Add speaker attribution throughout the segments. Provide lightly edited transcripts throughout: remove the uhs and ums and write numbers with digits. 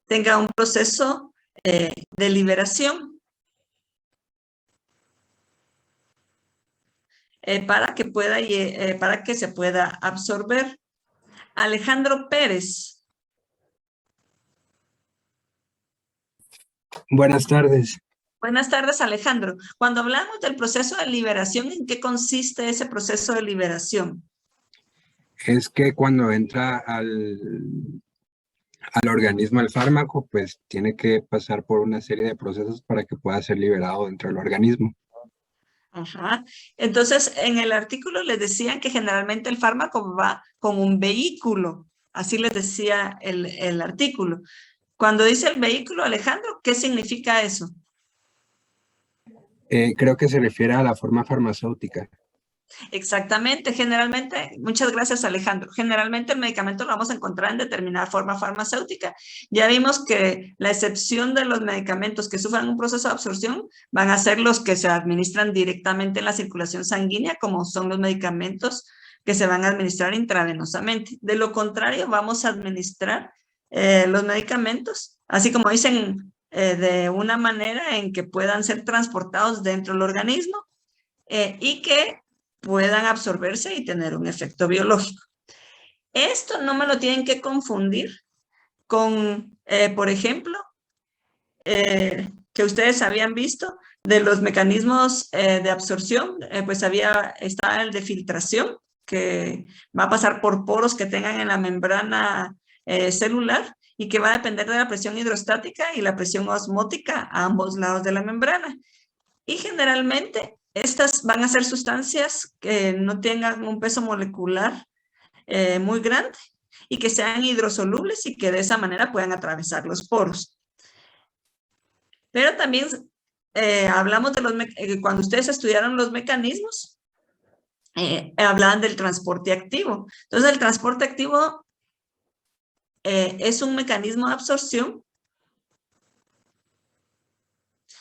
Speaker 1: tenga un proceso de liberación para que se pueda absorber. Alejandro Pérez.
Speaker 2: Buenas tardes.
Speaker 1: Buenas tardes, Alejandro. Cuando hablamos del proceso de liberación, ¿en qué consiste ese proceso de liberación?
Speaker 2: Es que cuando entra al organismo el fármaco, pues tiene que pasar por una serie de procesos para que pueda ser liberado dentro del organismo.
Speaker 1: Ajá. Entonces, en el artículo les decían que generalmente el fármaco va con un vehículo. Así les decía el artículo. Cuando dice el vehículo, Alejandro, ¿qué significa eso?
Speaker 2: Creo que se refiere a la forma farmacéutica.
Speaker 1: Exactamente, generalmente, muchas gracias Alejandro, generalmente el medicamento lo vamos a encontrar en determinada forma farmacéutica. Ya vimos que la excepción de los medicamentos que sufran un proceso de absorción van a ser los que se administran directamente en la circulación sanguínea, como son los medicamentos que se van a administrar intravenosamente. De lo contrario, vamos a administrar los medicamentos, así como dicen, de una manera en que puedan ser transportados dentro del organismo y que puedan absorberse y tener un efecto biológico. Esto no me lo tienen que confundir con, por ejemplo, que ustedes habían visto de los mecanismos de absorción, pues está el de filtración, que va a pasar por poros que tengan en la membrana celular y que va a depender de la presión hidrostática y la presión osmótica a ambos lados de la membrana. Y generalmente estas van a ser sustancias que no tengan un peso molecular muy grande y que sean hidrosolubles y que de esa manera puedan atravesar los poros. Pero también hablamos de cuando ustedes estudiaron los mecanismos, hablaban del transporte activo. Entonces, el transporte activo es un mecanismo de absorción.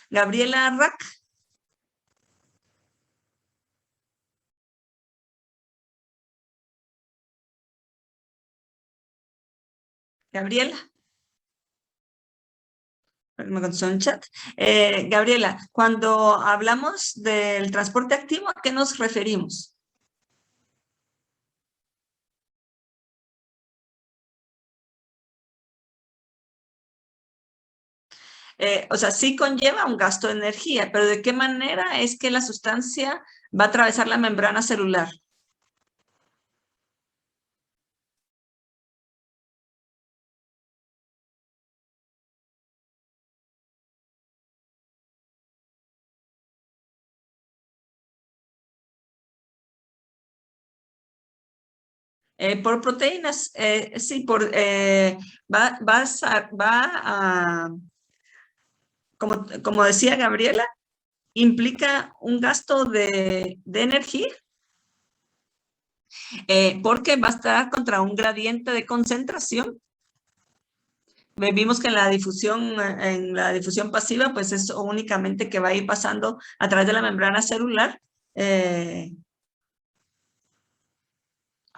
Speaker 1: Gabriela Rack. Gabriela. Me contestó en chat. Gabriela, cuando hablamos del transporte activo, ¿a qué nos referimos? O sea, sí conlleva un gasto de energía, pero ¿de qué manera es que la sustancia va a atravesar la membrana celular? Por proteínas, sí, como decía Gabriela, implica un gasto de energía porque va a estar contra un gradiente de concentración. Vimos que en la difusión pasiva, pues es únicamente que va a ir pasando a través de la membrana celular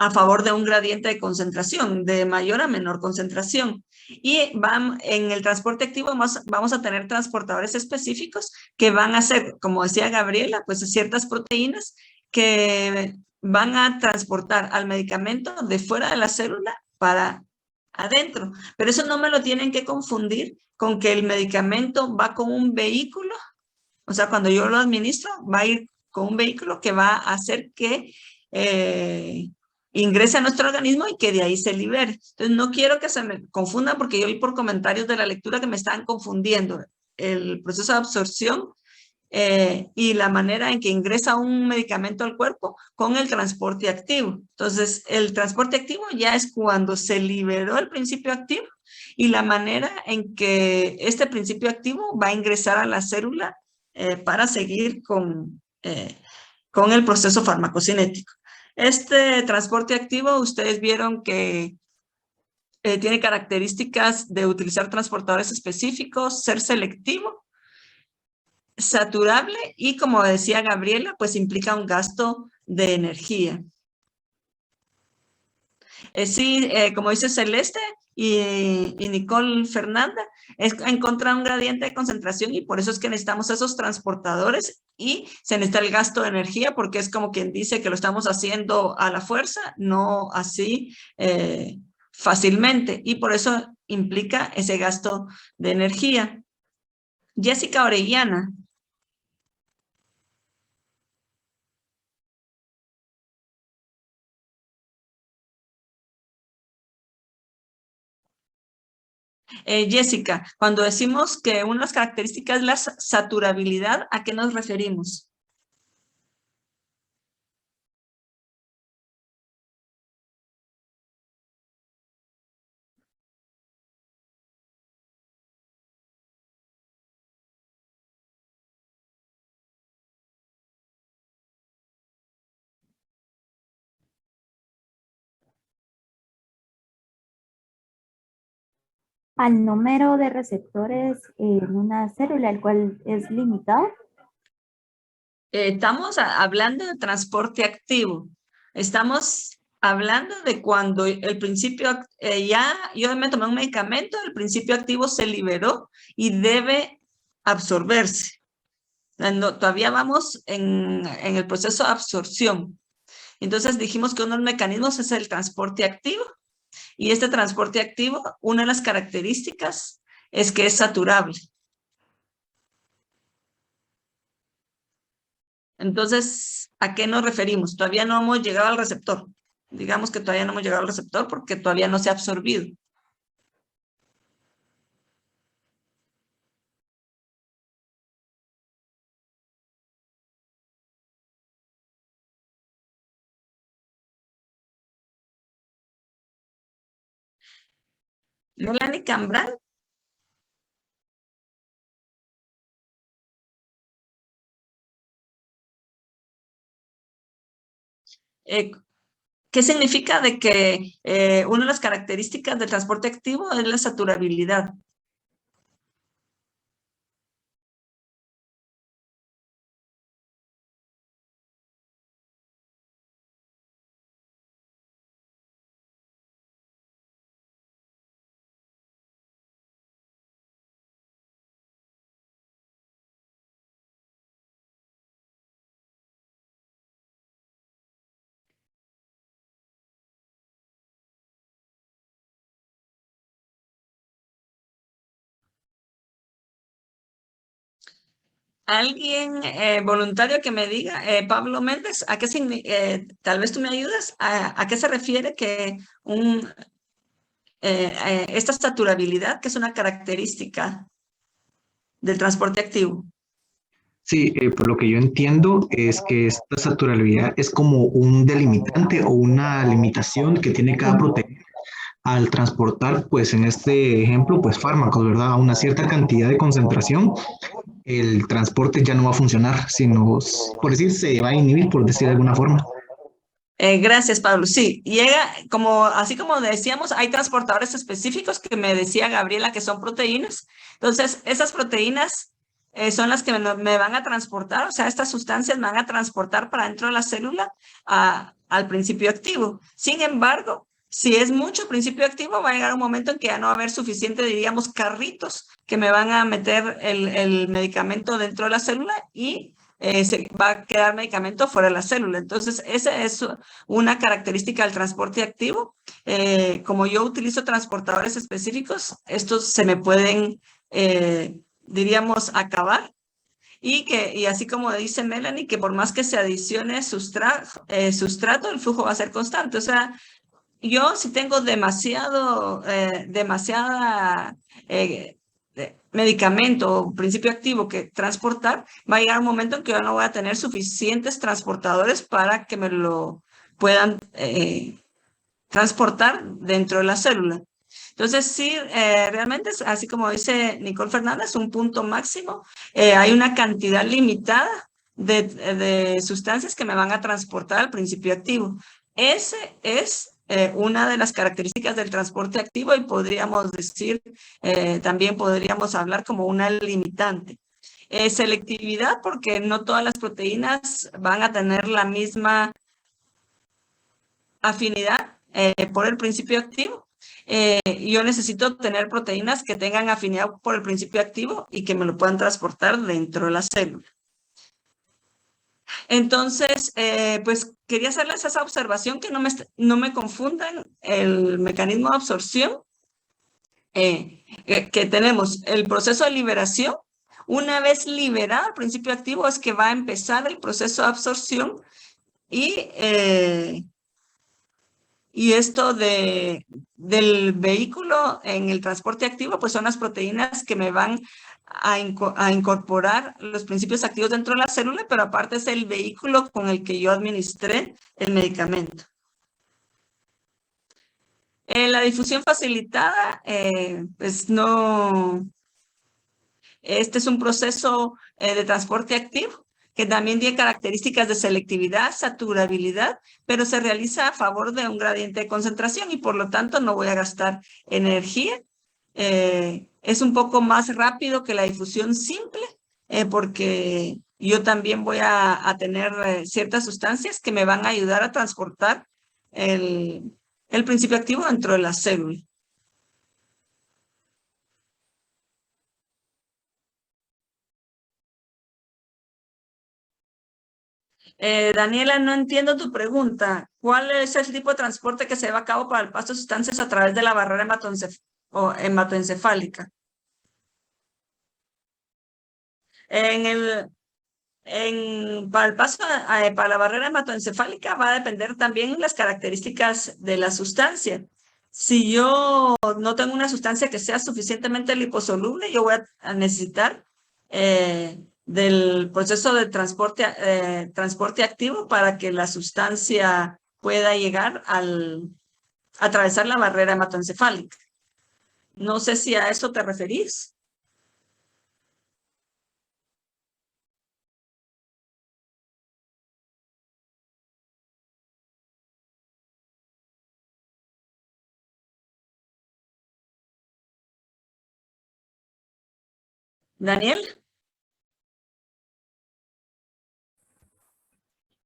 Speaker 1: a favor de un gradiente de concentración, de mayor a menor concentración. Y en el transporte activo vamos a tener transportadores específicos que van a ser, como decía Gabriela, pues ciertas proteínas que van a transportar al medicamento de fuera de la célula para adentro. Pero eso no me lo tienen que confundir con que el medicamento va con un vehículo. O sea, cuando yo lo administro, va a ir con un vehículo que va a hacer que ingrese a nuestro organismo y que de ahí se libere. Entonces, no quiero que se me confunda porque yo vi por comentarios de la lectura que me estaban confundiendo el proceso de absorción y la manera en que ingresa un medicamento al cuerpo con el transporte activo. Entonces, el transporte activo ya es cuando se liberó el principio activo y la manera en que este principio activo va a ingresar a la célula para seguir con el proceso farmacocinético. Este transporte activo, ustedes vieron que tiene características de utilizar transportadores específicos, ser selectivo, saturable y, como decía Gabriela, pues implica un gasto de energía. Sí, como dice Celeste, y Nicole Fernanda, es encontrar un gradiente de concentración y por eso es que necesitamos esos transportadores y se necesita el gasto de energía porque es como quien dice que lo estamos haciendo a la fuerza, no así fácilmente y por eso implica ese gasto de energía. Jessica Orellana. Jessica, cuando decimos que una de las características es la saturabilidad, ¿a qué nos referimos?
Speaker 3: Al número de receptores en una célula, el cual es limitado.
Speaker 1: Estamos hablando de transporte activo. Estamos hablando de cuando el principio, yo me tomé un medicamento, el principio activo se liberó y debe absorberse. Todavía vamos en el proceso de absorción. Entonces dijimos que uno de los mecanismos es el transporte activo. Y este transporte activo, una de las características es que es saturable. Entonces, ¿a qué nos referimos? Todavía no hemos llegado al receptor. Digamos que todavía no hemos llegado al receptor porque todavía no se ha absorbido. Melanie Cambral, eh, ¿qué significa de que una de las características del transporte activo es la saturabilidad? Alguien voluntario que me diga, Pablo Méndez, tal vez tú me ayudas, ¿a qué se refiere que esta saturabilidad, que es una característica del transporte activo?
Speaker 4: Sí, por lo que yo entiendo es que esta saturabilidad es como un delimitante o una limitación que tiene cada proteína al transportar, pues en este ejemplo, pues fármacos, ¿verdad? A una cierta cantidad de concentración, el transporte ya no va a funcionar, sino, por decir, se va a inhibir, por decir de alguna forma.
Speaker 1: Gracias, Pablo. Sí, llega así como decíamos, hay transportadores específicos que me decía Gabriela que son proteínas. Entonces, esas proteínas son las que me van a transportar, o sea, estas sustancias me van a transportar para dentro de la célula al principio activo. Sin embargo, si es mucho principio activo, va a llegar un momento en que ya no va a haber suficiente, diríamos, carritos que me van a meter el medicamento dentro de la célula y se va a quedar medicamento fuera de la célula. Entonces, esa es una característica del transporte activo. Como yo utilizo transportadores específicos, estos se me pueden, diríamos, acabar. Y así como dice Melanie, que por más que se adicione sustrato, el flujo va a ser constante. O sea, yo si tengo demasiada medicamento o principio activo que transportar, va a llegar un momento en que yo no voy a tener suficientes transportadores para que me lo puedan transportar dentro de la célula. Entonces, sí, realmente es así como dice Nicole Fernández, un punto máximo. Hay una cantidad limitada de sustancias que me van a transportar al principio activo. Ese es una de las características del transporte activo y podríamos decir, también podríamos hablar como una limitante. Selectividad, porque no todas las proteínas van a tener la misma afinidad por el principio activo. yo necesito tener proteínas que tengan afinidad por el principio activo y que me lo puedan transportar dentro de la célula. Entonces, pues quería hacerles esa observación que no me confundan el mecanismo de absorción, que tenemos el proceso de liberación. Una vez liberado el principio activo es que va a empezar el proceso de absorción y esto del vehículo en el transporte activo, pues son las proteínas que me van a incorporar los principios activos dentro de la célula, pero aparte es el vehículo con el que yo administré el medicamento. La difusión facilitada, pues no, este es un proceso de transporte activo que también tiene características de selectividad, saturabilidad, pero se realiza a favor de un gradiente de concentración y por lo tanto no voy a gastar energía. Es un poco más rápido que la difusión simple porque yo también voy a tener ciertas sustancias que me van a ayudar a transportar el principio activo dentro de la célula. Daniela, no entiendo tu pregunta. ¿Cuál es el tipo de transporte que se lleva a cabo para el paso de sustancias a través de la barrera hematoencefálica? En para el paso para la barrera hematoencefálica va a depender también las características de la sustancia. Si yo no tengo una sustancia que sea suficientemente liposoluble, yo voy a necesitar del proceso de transporte activo para que la sustancia pueda llegar atravesar la barrera hematoencefálica. No sé si a eso te referís. Daniel.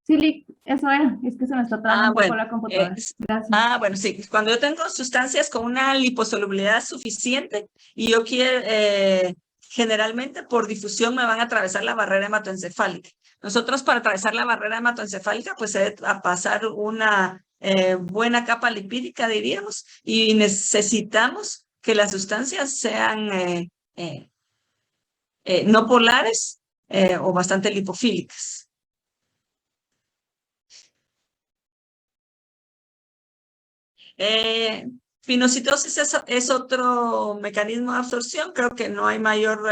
Speaker 3: Sí, Lick, eso era. Es que se me está trabando un poco la computadora. Gracias.
Speaker 1: Bueno, sí. Cuando yo tengo sustancias con una liposolubilidad suficiente y yo quiero, generalmente por difusión me van a atravesar la barrera hematoencefálica. Nosotros para atravesar la barrera hematoencefálica, pues se debe pasar una buena capa lipídica, diríamos, y necesitamos que las sustancias sean no polares o bastante lipofílicas. Pinocitosis es otro mecanismo de absorción, creo que no hay mayor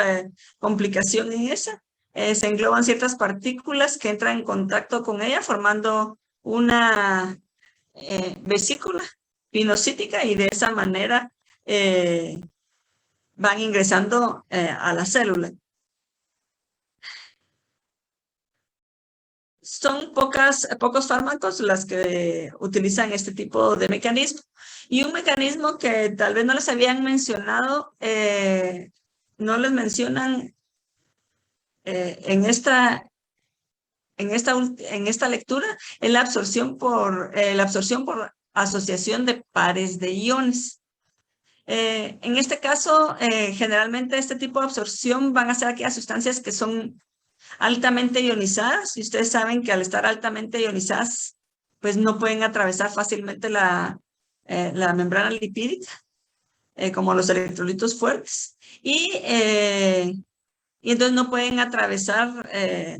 Speaker 1: complicación en esa. Se engloban ciertas partículas que entran en contacto con ella formando una vesícula pinocítica y de esa manera van ingresando a la célula. Son pocos fármacos los que utilizan este tipo de mecanismo. Y un mecanismo que tal vez no les habían mencionado, no les mencionan en esta lectura, es la absorción por asociación de pares de iones. En este caso, generalmente este tipo de absorción van a ser aquellas sustancias que son altamente ionizadas, y ustedes saben que al estar altamente ionizadas, pues no pueden atravesar fácilmente la membrana lipídica, como los electrolitos fuertes, y entonces no pueden atravesar,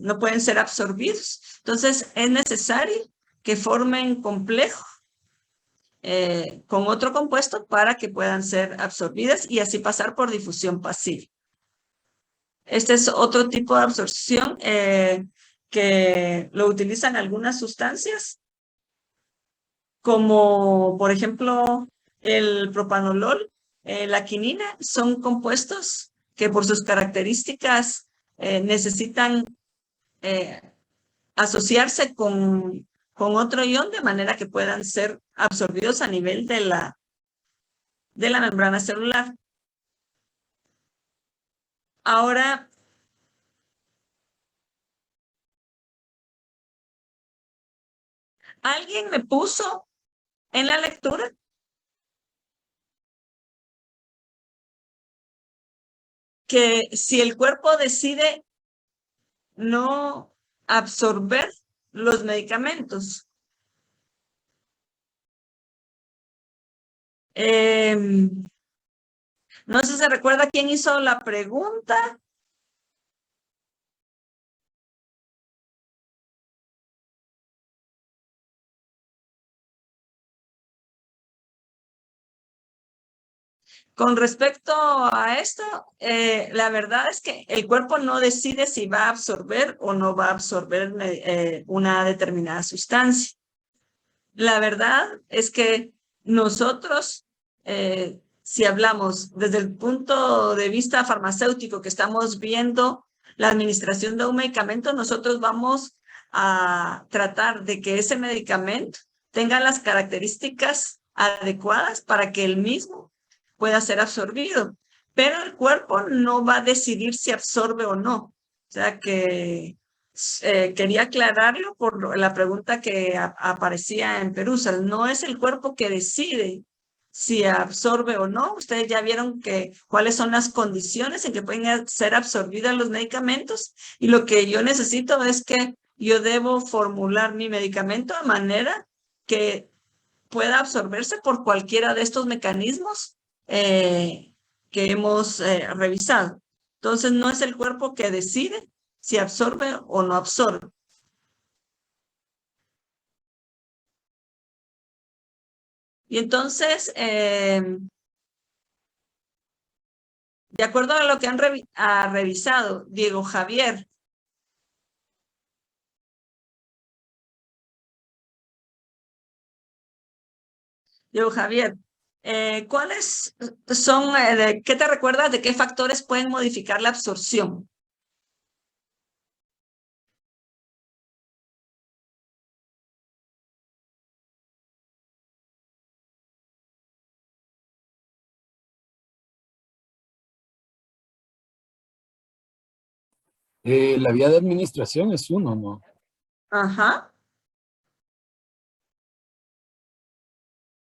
Speaker 1: no pueden ser absorbidos. Entonces es necesario que formen complejo con otro compuesto para que puedan ser absorbidas y así pasar por difusión pasiva. Este es otro tipo de absorción que lo utilizan algunas sustancias, como por ejemplo el propanolol, la quinina, son compuestos que por sus características necesitan asociarse con otro ion de manera que puedan ser absorbidos a nivel de la membrana celular. Ahora, alguien me puso en la lectura que si el cuerpo decide no absorber los medicamentos. No sé si se recuerda quién hizo la pregunta. Con respecto a esto, la verdad es que el cuerpo no decide si va a absorber o no va a absorber una determinada sustancia. La verdad es que nosotros, si hablamos desde el punto de vista farmacéutico, que estamos viendo la administración de un medicamento, nosotros vamos a tratar de que ese medicamento tenga las características adecuadas para que el mismo pueda ser absorbido. Pero el cuerpo no va a decidir si absorbe o no. O sea que quería aclararlo por la pregunta que aparecía en Perusal. No es el cuerpo que decide si absorbe o no. Ustedes ya vieron cuáles son las condiciones en que pueden ser absorbidos los medicamentos, y lo que yo necesito es que yo debo formular mi medicamento de manera que pueda absorberse por cualquiera de estos mecanismos que hemos revisado. Entonces, no es el cuerpo que decide si absorbe o no absorbe. Y entonces, de acuerdo a lo que han revisado, Diego Javier, ¿cuáles son, qué te recuerdas de qué factores pueden modificar la absorción?
Speaker 5: La vía de administración es uno, ¿no?
Speaker 1: Ajá.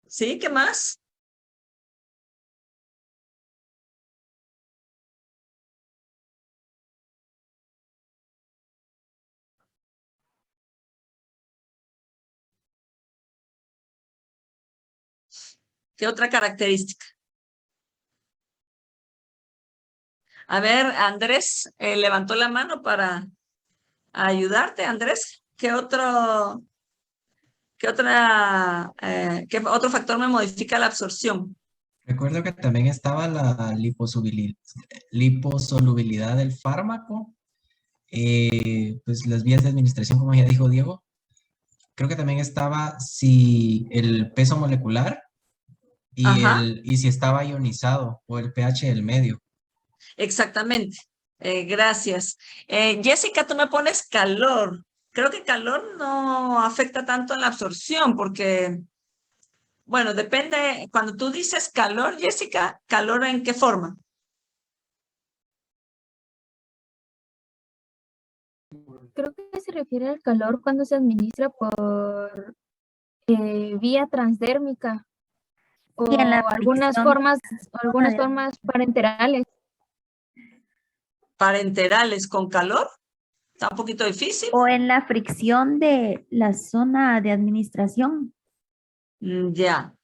Speaker 1: ¿Sí? ¿Qué más? ¿Qué otra característica? A ver, Andrés levantó la mano para ayudarte. Andrés, ¿qué otro factor me modifica la absorción?
Speaker 6: Recuerdo que también estaba la liposolubilidad del fármaco, pues las vías de administración, como ya dijo Diego. Creo que también estaba si el peso molecular y si estaba ionizado o el pH del medio.
Speaker 1: Exactamente. Gracias. Jessica, tú me pones calor. Creo que calor no afecta tanto en la absorción porque, bueno, depende. Cuando tú dices calor, Jessica, ¿calor en qué forma?
Speaker 7: Creo que se refiere al calor cuando se administra por vía transdérmica o
Speaker 3: Y en la
Speaker 7: algunas formas parenterales.
Speaker 1: Parenterales con calor. Está un poquito difícil.
Speaker 3: o en la fricción de la zona de administración.
Speaker 1: Ya.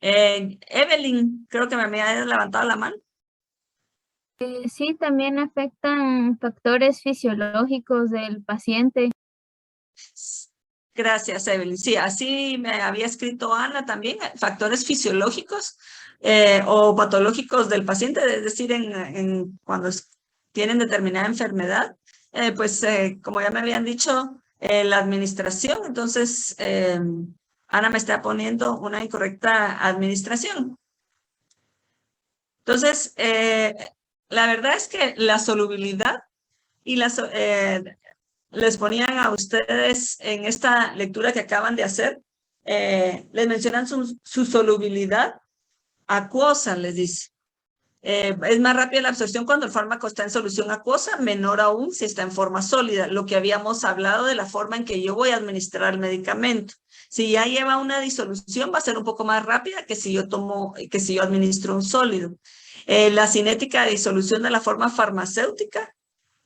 Speaker 1: Evelyn, creo que me había levantado la mano.
Speaker 7: Sí, también afectan factores fisiológicos del paciente.
Speaker 1: Gracias, Evelyn. Sí, así me había escrito Ana también, factores fisiológicos o patológicos del paciente, es decir, cuando tienen determinada enfermedad, como ya me habían dicho, la administración, entonces Ana me está poniendo una incorrecta administración. Entonces, la verdad es que la solubilidad y les ponían a ustedes en esta lectura que acaban de hacer, les mencionan su solubilidad acuosa, les dice. Es más rápida la absorción cuando el fármaco está en solución acuosa, menor aún si está en forma sólida, lo que habíamos hablado de la forma en que yo voy a administrar el medicamento. Si ya lleva una disolución, va a ser un poco más rápida que si yo administro un sólido. La cinética de disolución de la forma farmacéutica,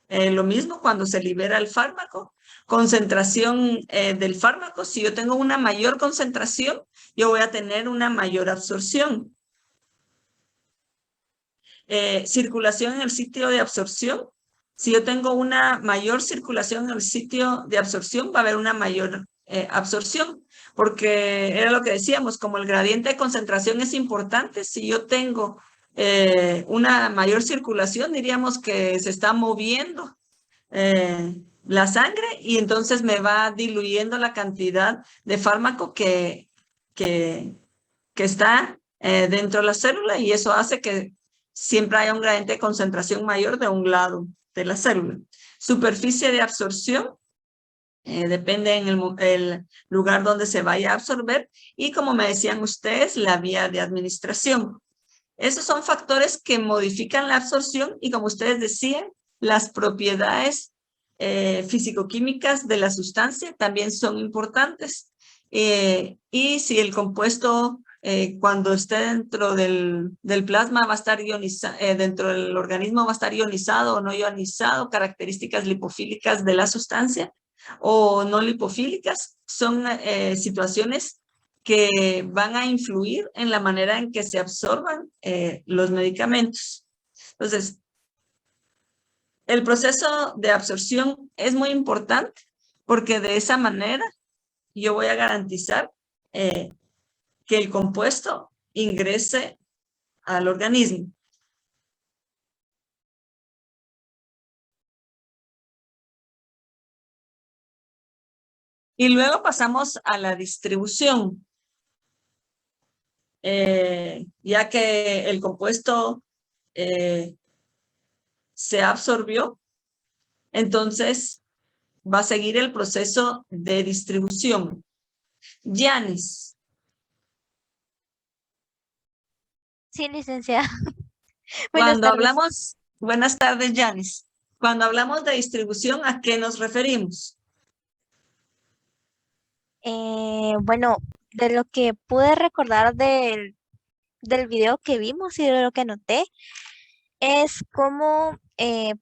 Speaker 1: lo mismo cuando se libera el fármaco. Concentración del fármaco, si yo tengo una mayor concentración, yo voy a tener una mayor absorción. Circulación en el sitio de absorción. Si yo tengo una mayor circulación en el sitio de absorción, va a haber una mayor absorción, porque era lo que decíamos, como el gradiente de concentración es importante, si yo tengo una mayor circulación, diríamos que se está moviendo la sangre y entonces me va diluyendo la cantidad de fármaco que está dentro de la célula y eso hace que siempre haya un gradiente de concentración mayor de un lado de la célula. Superficie de absorción, depende en el lugar donde se vaya a absorber y como me decían ustedes, la vía de administración. Esos son factores que modifican la absorción y como ustedes decían, las propiedades físico-químicas de la sustancia también son importantes. Y si el compuesto cuando esté dentro del plasma va a estar ionizado, dentro del organismo va a estar ionizado o no ionizado, características lipofílicas de la sustancia o no lipofílicas, son situaciones que van a influir en la manera en que se absorban los medicamentos. Entonces, el proceso de absorción es muy importante porque de esa manera yo voy a garantizar que el compuesto ingrese al organismo. Y luego pasamos a la distribución. Ya que el compuesto se absorbió, entonces va a seguir el proceso de distribución. Yanis.
Speaker 8: Sí, licenciada.
Speaker 1: Cuando hablamos, buenas tardes, Yanis. Cuando hablamos de distribución, ¿a qué nos referimos?
Speaker 8: Bueno, de lo que pude recordar del video que vimos y de lo que anoté, es cómo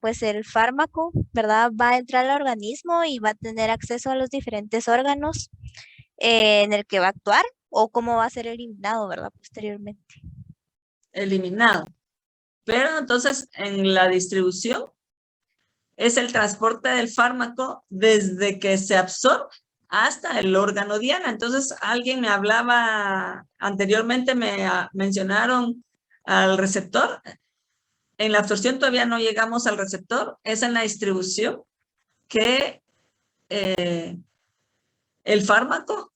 Speaker 8: pues el fármaco, ¿verdad? Va a entrar al organismo y va a tener acceso a los diferentes órganos en el que va a actuar o cómo va a ser eliminado, ¿verdad? Posteriormente.
Speaker 1: Eliminado. Pero entonces en la distribución es el transporte del fármaco desde que se absorbe hasta el órgano diana. Entonces alguien me hablaba anteriormente, me mencionaron al receptor. En la absorción todavía no llegamos al receptor, es en la distribución que el fármaco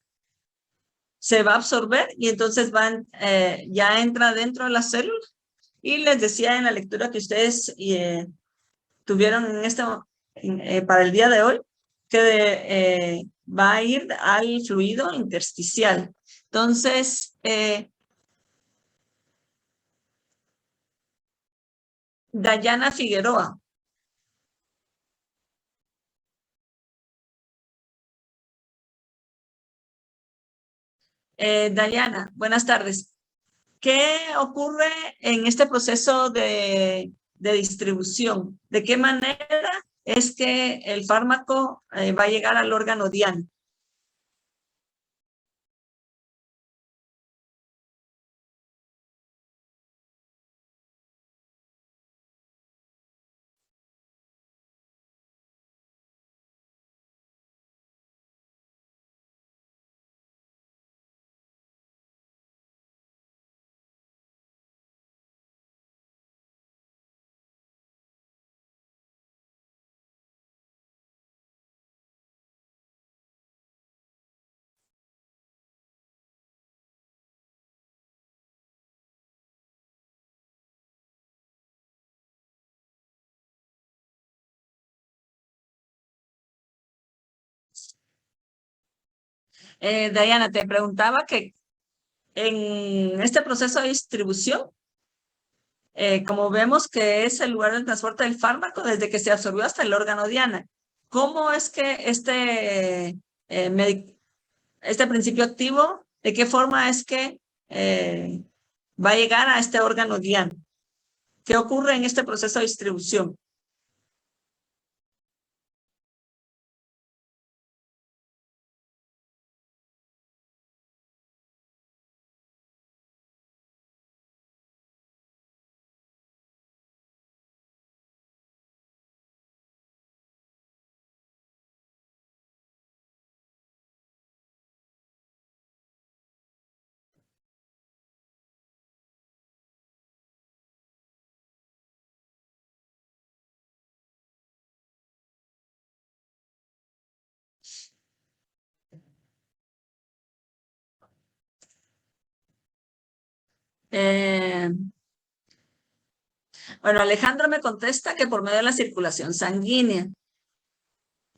Speaker 1: se va a absorber y entonces ya entra dentro de la célula. Y les decía en la lectura que ustedes tuvieron para el día de hoy, que va a ir al fluido intersticial. Entonces, Dayana Figueroa. Dayana, buenas tardes. ¿Qué ocurre en este proceso de distribución? ¿De qué manera es que el fármaco va a llegar al órgano diana? Diana, te preguntaba que en este proceso de distribución, como vemos que es el lugar del transporte del fármaco desde que se absorbió hasta el órgano diana, ¿cómo es que este principio activo, de qué forma es que va a llegar a este órgano diana? ¿Qué ocurre en este proceso de distribución? Bueno, Alejandro me contesta que por medio de la circulación sanguínea.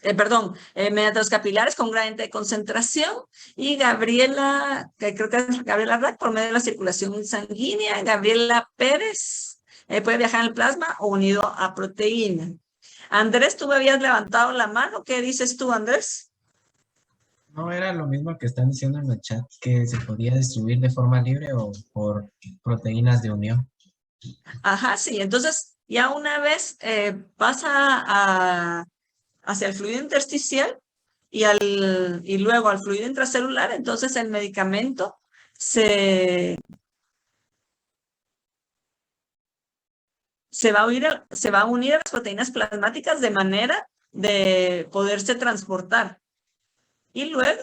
Speaker 1: Perdón, mediante los capilares con gradiente de concentración, y Gabriela, que creo que es Gabriela Rack, por medio de la circulación sanguínea. Gabriela Pérez puede viajar en el plasma o unido a proteína. Andrés, tú me habías levantado la mano. ¿Qué dices tú, Andrés?
Speaker 6: No era lo mismo que están diciendo en el chat, que se podía distribuir de forma libre o por proteínas de unión.
Speaker 1: Ajá, sí. Entonces, ya una vez pasa hacia el fluido intersticial y luego al fluido intracelular, entonces el medicamento se va a unir a las proteínas plasmáticas de manera de poderse transportar. Y luego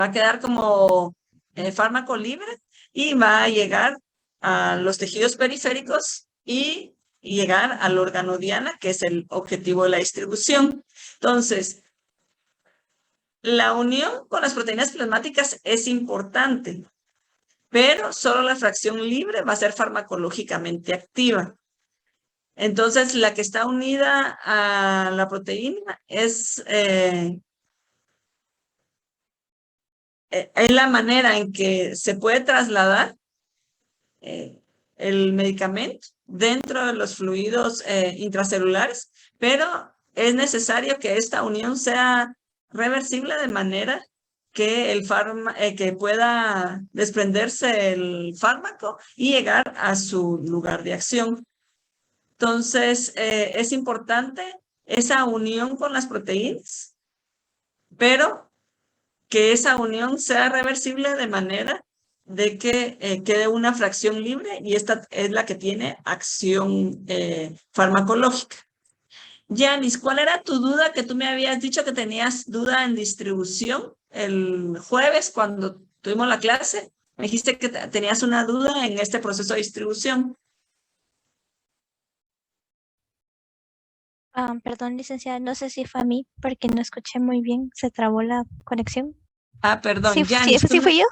Speaker 1: va a quedar como fármaco libre y va a llegar a los tejidos periféricos y llegar al órgano diana, que es el objetivo de la distribución. Entonces, la unión con las proteínas plasmáticas es importante, pero solo la fracción libre va a ser farmacológicamente activa. Entonces, la que está unida a la proteína es la manera en que se puede trasladar el medicamento dentro de los fluidos intracelulares, pero es necesario que esta unión sea reversible de manera que que pueda desprenderse el fármaco y llegar a su lugar de acción. Entonces, es importante esa unión con las proteínas, pero que esa unión sea reversible de manera de que quede una fracción libre, y esta es la que tiene acción farmacológica. Yanis, ¿cuál era tu duda? Que tú me habías dicho que tenías duda en distribución el jueves cuando tuvimos la clase. Me dijiste que tenías una duda en este proceso de distribución.
Speaker 8: Perdón, licenciada, no sé si fue a mí porque no escuché muy bien, se trabó la conexión.
Speaker 1: Ah, perdón,
Speaker 8: Sí,
Speaker 1: Yanis.
Speaker 8: sí fui yo.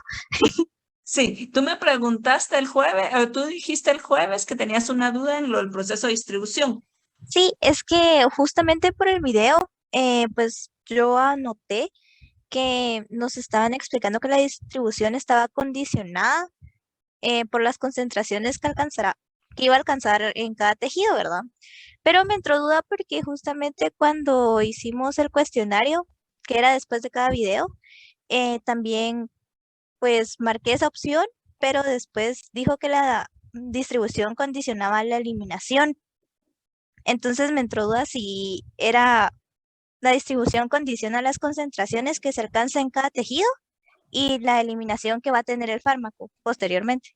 Speaker 1: Sí, tú me preguntaste el jueves, tú dijiste el jueves que tenías una duda en lo del proceso de distribución.
Speaker 8: Sí, es que justamente por el video, pues yo anoté que nos estaban explicando que la distribución estaba condicionada por las concentraciones que iba a alcanzar en cada tejido, ¿verdad? Pero me entró duda porque justamente cuando hicimos el cuestionario, que era después de cada video, también pues marqué esa opción, pero después dijo que la distribución condicionaba la eliminación. Entonces me entró duda si era la distribución condiciona las concentraciones que se alcanza en cada tejido y la eliminación que va a tener el fármaco posteriormente.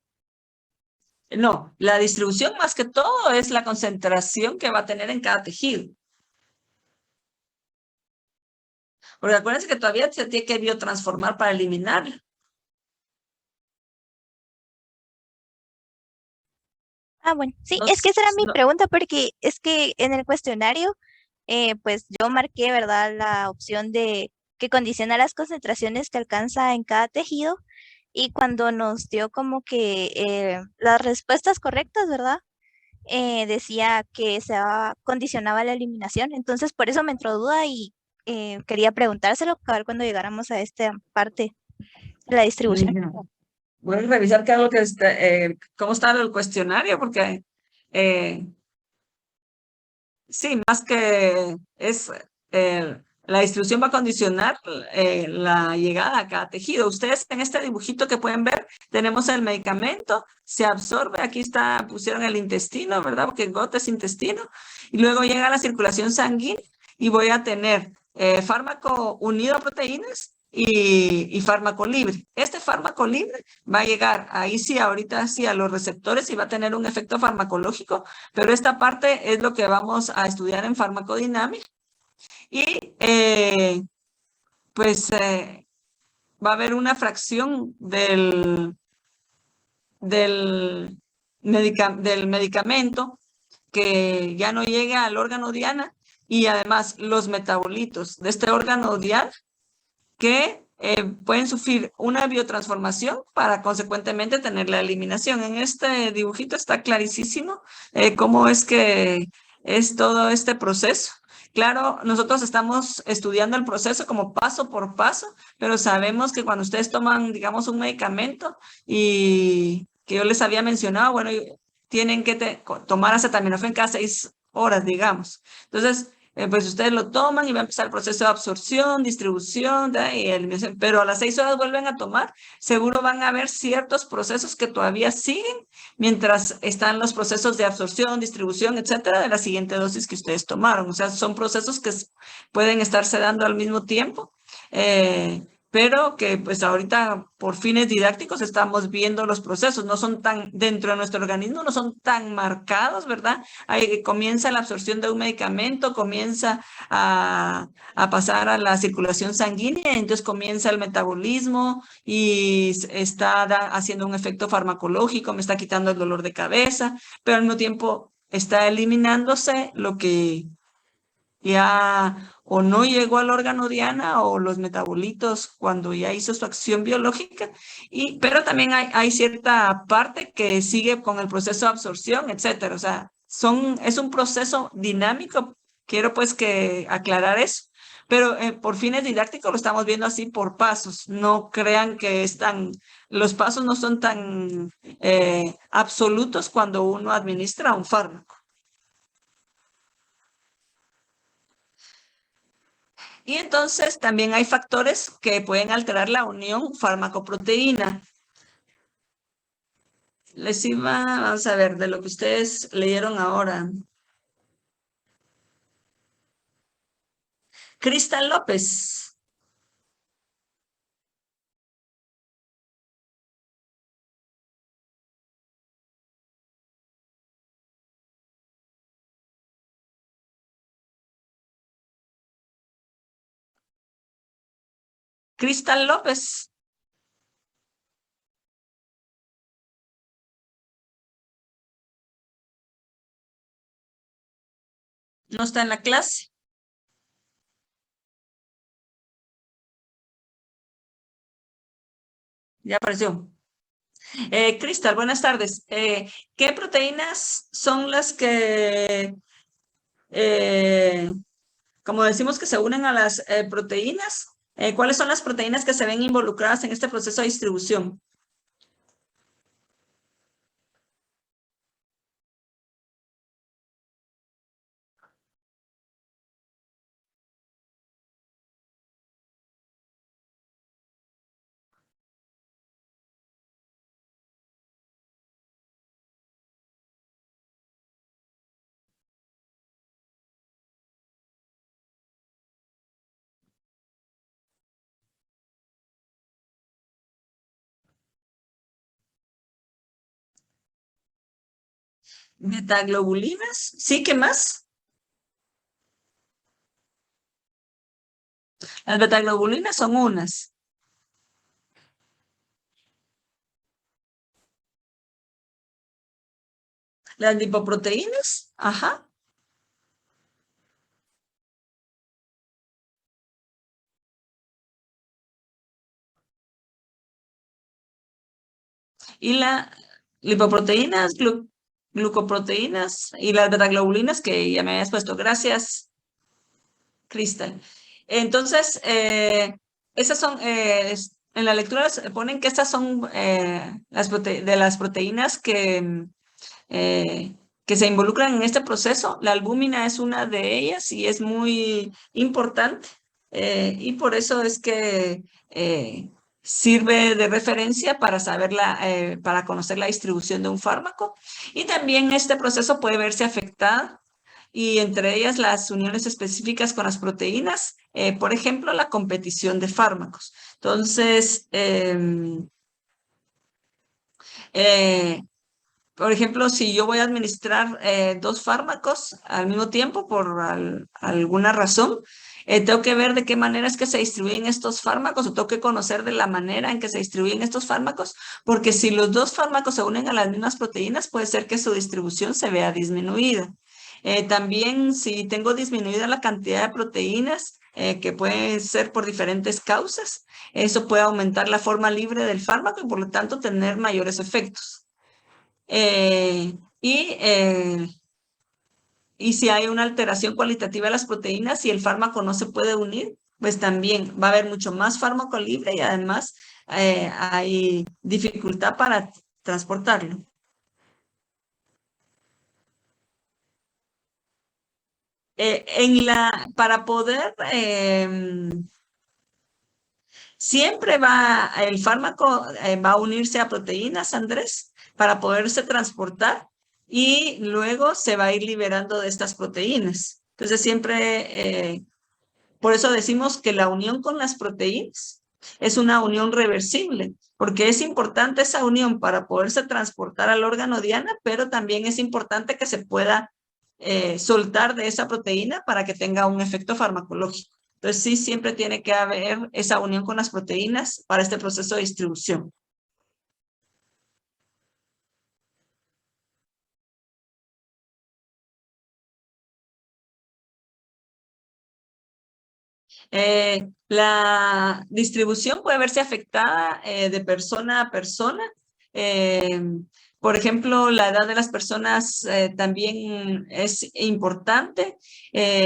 Speaker 1: No, la distribución más que todo es la concentración que va a tener en cada tejido. Porque acuérdense que todavía se tiene que biotransformar para eliminarla.
Speaker 8: Bueno, sí,
Speaker 1: No,
Speaker 8: es que esa era mi
Speaker 1: no,
Speaker 8: pregunta porque es que en el cuestionario, pues yo marqué, ¿verdad? La opción de que condiciona las concentraciones que alcanza en cada tejido y cuando nos dio como que las respuestas correctas, ¿verdad? Decía que condicionaba la eliminación. Entonces, por eso me entró duda y quería preguntárselo a ver cuando llegáramos a esta parte de la distribución.
Speaker 1: voy a revisar cómo está el cuestionario, porque sí, más que es la distribución va a condicionar la llegada a cada tejido. Ustedes en este dibujito que pueden ver, tenemos el medicamento, se absorbe, aquí está, pusieron el intestino, ¿verdad? Porque gota es intestino, y luego llega a la circulación sanguínea y voy a tener fármaco unido a proteínas y fármaco libre. Este fármaco libre va a llegar, ahí sí, ahorita sí, a los receptores y va a tener un efecto farmacológico, pero esta parte es lo que vamos a estudiar en farmacodinámica. Y pues va a haber una fracción del medicamento que ya no llega al órgano diana y además los metabolitos de este órgano diana que pueden sufrir una biotransformación para consecuentemente tener la eliminación. En este dibujito está clarísimo cómo es que es todo este proceso. Claro, nosotros estamos estudiando el proceso como paso por paso, pero sabemos que cuando ustedes toman, digamos, un medicamento y que yo les había mencionado, bueno, tienen que tomar acetaminofén cada 6 horas, digamos. Entonces, pues ustedes lo toman y va a empezar el proceso de absorción, distribución, y eliminación, pero a las 6 horas vuelven a tomar, seguro van a haber ciertos procesos que todavía siguen mientras están los procesos de absorción, distribución, etcétera, de la siguiente dosis que ustedes tomaron. O sea, son procesos que pueden estarse dando al mismo tiempo, pero que pues ahorita por fines didácticos estamos viendo los procesos, no son tan, dentro de nuestro organismo no son tan marcados, ¿verdad? Ahí comienza la absorción de un medicamento, comienza a pasar a la circulación sanguínea, entonces comienza el metabolismo y está haciendo un efecto farmacológico, me está quitando el dolor de cabeza, pero al mismo tiempo está eliminándose lo que ya o no llegó al órgano diana o los metabolitos cuando ya hizo su acción biológica, pero también hay cierta parte que sigue con el proceso de absorción, etcétera. O sea, es un proceso dinámico, quiero pues que aclarar eso, pero por fines didácticos lo estamos viendo así por pasos. No crean que los pasos no son tan absolutos cuando uno administra un fármaco. Y entonces también hay factores que pueden alterar la unión fármaco-proteína. Vamos a ver, de lo que ustedes leyeron ahora. Cristal López. Cristal López. No está en la clase. Ya apareció. Cristal, buenas tardes. ¿Qué proteínas son las que, como decimos, que se unen a las proteínas? ¿Cuáles son las proteínas que se ven involucradas en este proceso de distribución? Betaglobulinas. ¿Sí? ¿Qué más? Las betaglobulinas son unas. Las lipoproteínas. Ajá. Y las lipoproteínas, glucoproteínas y las betaglobulinas que ya me habías puesto. Gracias, Cristal. Entonces, esas son, en la lectura ponen que estas son de las proteínas que se involucran en este proceso. La albúmina es una de ellas y es muy importante y por eso es que sirve de referencia para para conocer la distribución de un fármaco. Y también este proceso puede verse afectado y entre ellas las uniones específicas con las proteínas, por ejemplo, la competición de fármacos. Entonces, por ejemplo, si yo voy a administrar 2 fármacos al mismo tiempo por alguna razón, tengo que ver de qué manera es que se distribuyen estos fármacos, o tengo que conocer de la manera en que se distribuyen estos fármacos, porque si los 2 fármacos se unen a las mismas proteínas, puede ser que su distribución se vea disminuida. También si tengo disminuida la cantidad de proteínas, que pueden ser por diferentes causas, eso puede aumentar la forma libre del fármaco y por lo tanto tener mayores efectos. Eh, y, eh, y si hay una alteración cualitativa de las proteínas y el fármaco no se puede unir, pues también va a haber mucho más fármaco libre y además hay dificultad para transportarlo. Para poder, siempre el fármaco va a unirse a proteínas, Andrés, para poderse transportar y luego se va a ir liberando de estas proteínas. Entonces siempre, por eso decimos que la unión con las proteínas es una unión reversible, porque es importante esa unión para poderse transportar al órgano diana, pero también es importante que se pueda soltar de esa proteína para que tenga un efecto farmacológico. Entonces sí, siempre tiene que haber esa unión con las proteínas para este proceso de distribución. La distribución puede verse afectada de persona a persona. Por ejemplo, la edad de las personas también es importante.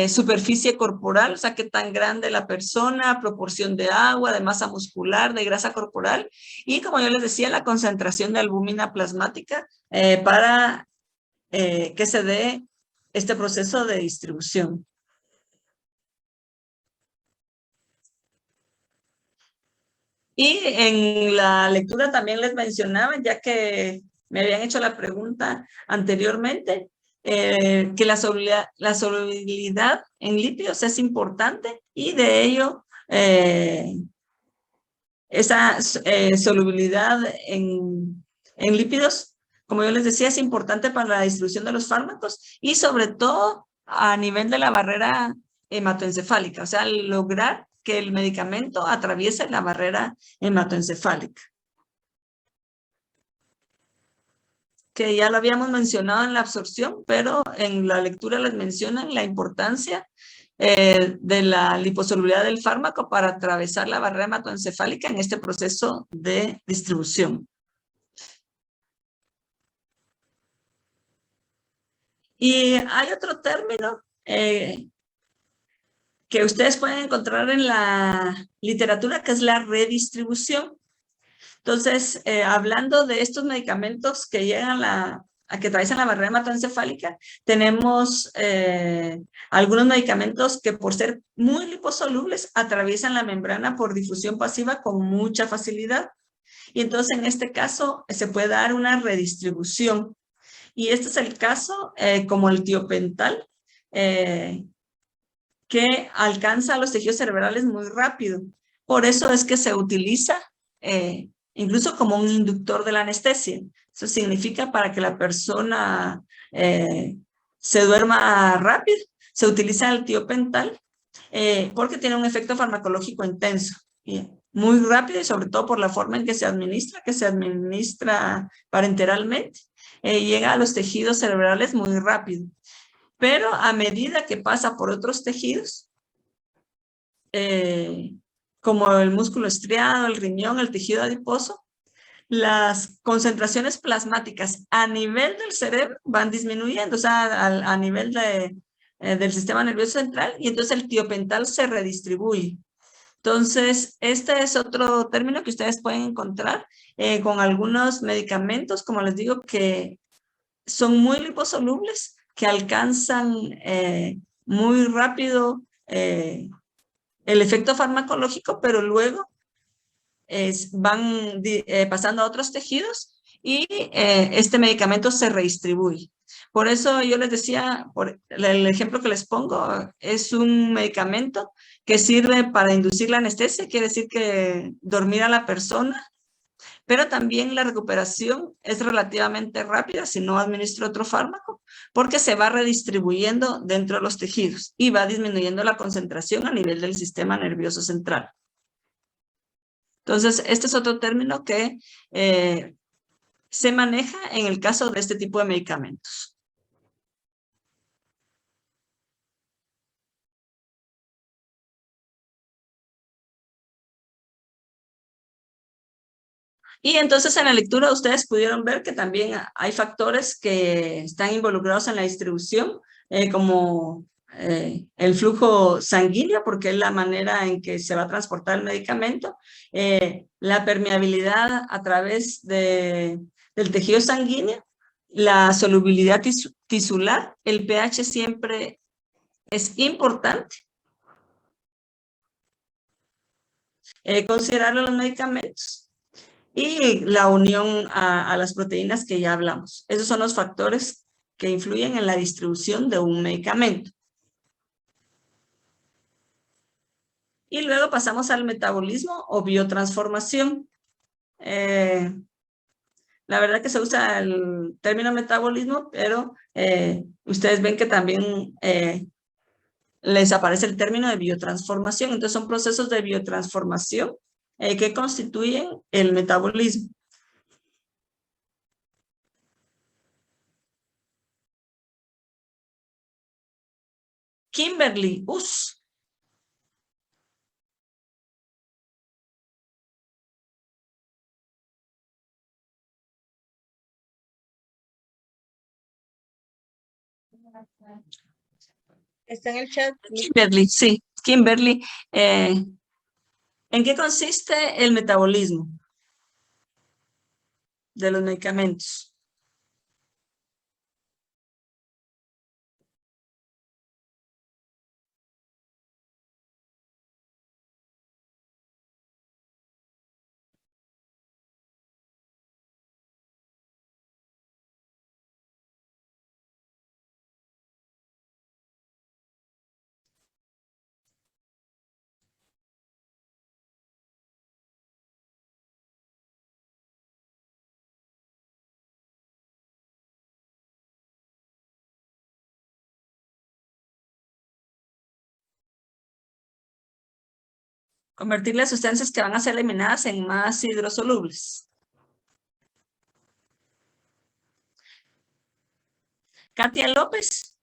Speaker 1: Superficie corporal, o sea, qué tan grande la persona, proporción de agua, de masa muscular, de grasa corporal. Y como yo les decía, la concentración de albúmina plasmática para que se dé este proceso de distribución. Y en la lectura también les mencionaba, ya que me habían hecho la pregunta anteriormente, que la solubilidad en lípidos es importante y de ello esa solubilidad en lípidos, como yo les decía, es importante para la distribución de los fármacos y sobre todo a nivel de la barrera hematoencefálica, o sea, lograr que el medicamento atraviese la barrera hematoencefálica. Que ya lo habíamos mencionado en la absorción, pero en la lectura les mencionan la importancia de la liposolubilidad del fármaco para atravesar la barrera hematoencefálica en este proceso de distribución. Y hay otro término que ustedes pueden encontrar en la literatura, que es la redistribución. Entonces, hablando de estos medicamentos que llegan a que atraviesan la barrera hematoencefálica, tenemos algunos medicamentos que por ser muy liposolubles atraviesan la membrana por difusión pasiva con mucha facilidad. Y entonces en este caso se puede dar una redistribución. Y este es el caso como el tiopental, que alcanza los tejidos cerebrales muy rápido. Por eso es que se utiliza incluso como un inductor de la anestesia. Eso significa para que la persona se duerma rápido, se utiliza el tiopental porque tiene un efecto farmacológico intenso, muy rápido y sobre todo por la forma en que se administra parenteralmente, llega a los tejidos cerebrales muy rápido. Pero a medida que pasa por otros tejidos, como el músculo estriado, el riñón, el tejido adiposo, las concentraciones plasmáticas a nivel del cerebro van disminuyendo, o sea, a nivel del sistema nervioso central, y entonces el tiopental se redistribuye. Entonces, este es otro término que ustedes pueden encontrar con algunos medicamentos, como les digo, que son muy liposolubles, que alcanzan muy rápido el efecto farmacológico, pero luego van pasando a otros tejidos y este medicamento se redistribuye. Por eso yo les decía, por el ejemplo que les pongo, es un medicamento que sirve para inducir la anestesia, quiere decir que dormir a la persona, pero también la recuperación es relativamente rápida si no administro otro fármaco, porque se va redistribuyendo dentro de los tejidos y va disminuyendo la concentración a nivel del sistema nervioso central. Entonces, este es otro término que se maneja en el caso de este tipo de medicamentos. Y entonces en la lectura ustedes pudieron ver que también hay factores que están involucrados en la distribución, como el flujo sanguíneo, porque es la manera en que se va a transportar el medicamento, la permeabilidad a través del tejido sanguíneo, la solubilidad tisular, el pH siempre es importante. Considerarlo en los medicamentos. Y la unión a las proteínas que ya hablamos. Esos son los factores que influyen en la distribución de un medicamento. Y luego pasamos al metabolismo o biotransformación. La verdad que se usa el término metabolismo, pero ustedes ven que también les aparece el término de biotransformación. Entonces son procesos de biotransformación que constituyen el metabolismo. Kimberly Us.
Speaker 9: Está en el chat.
Speaker 1: Kimberly, sí. Kimberly, ¿en qué consiste el metabolismo de los medicamentos? Convertir las sustancias que van a ser eliminadas en más hidrosolubles. Katia López.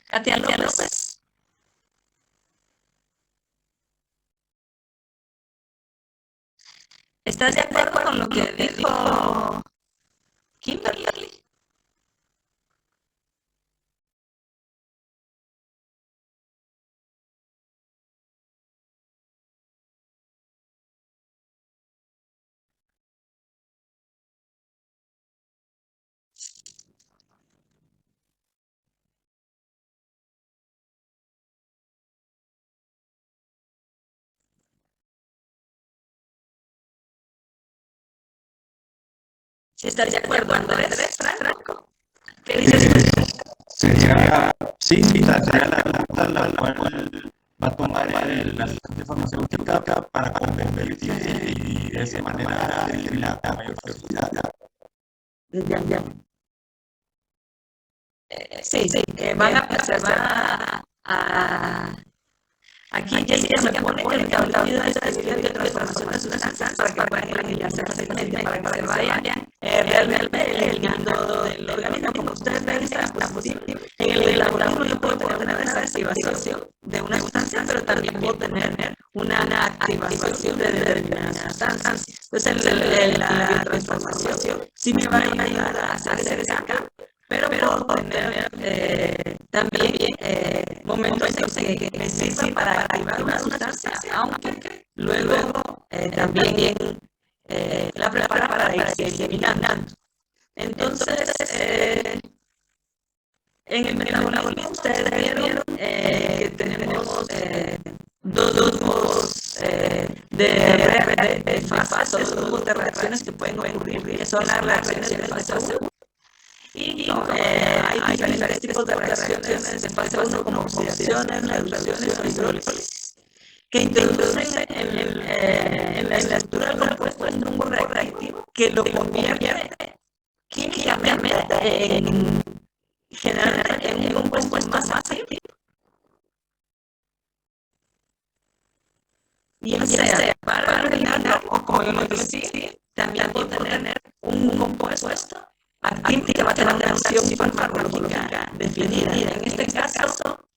Speaker 1: Katia López. ¿Estás de acuerdo con lo que dijo Kimberly? Si estás de acuerdo, Andrés Franco. ¿Qué dices tú?
Speaker 10: Sería, sí, sería la cual va a tomar la sustancia farmacéutica para convertirse y de esa manera eliminar la mayor facilidad.
Speaker 1: Sí, van a aquí ya se pone el caballo de transformación de sustancias para que puedan eliminarse fácilmente, para que se vayan realmente eliminando del organismo. Como ustedes ven, esta disposición en el laboratorio yo puedo tener esa activación de una sustancia, pero también puedo tener una activación de determinadas sustancias. Entonces la transformación sí me va a ayudar a hacer ese cambio, pero puedo tener también momentos en que me sirve para activar una sustancia, aunque luego también la prepara para irse eliminando. Entonces, en el metabolismo ustedes vieron que tenemos dos grupos de fases, dos grupos de reacciones que pueden ocurrir, que son las reacciones de fase 1. Y hay diferentes tipos de reacciones de fase 1 como oxidaciones, reducciones o hidrólisis, que introducen en la estructura del compuesto un grupo reactivo que lo convierte químicamente generalmente en un compuesto más activo. Bien sea para eliminarlo o como yo lo decía, también puede tener un compuesto activo que va a tener una acción farmacológica definida. En este caso,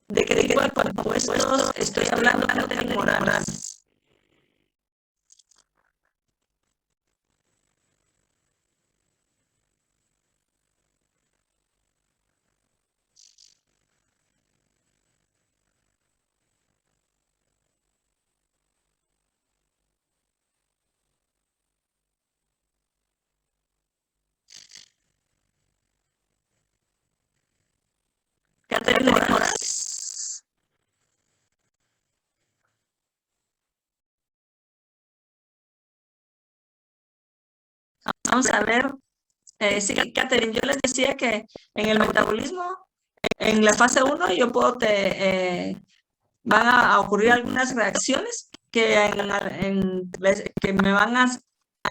Speaker 1: ¿de qué tipo de compuestos estoy hablando? No temporales. Catherine Morales. Vamos a ver. Sí, Catherine, yo les decía que en el metabolismo, en la fase 1, yo puedo van a ocurrir algunas reacciones que me van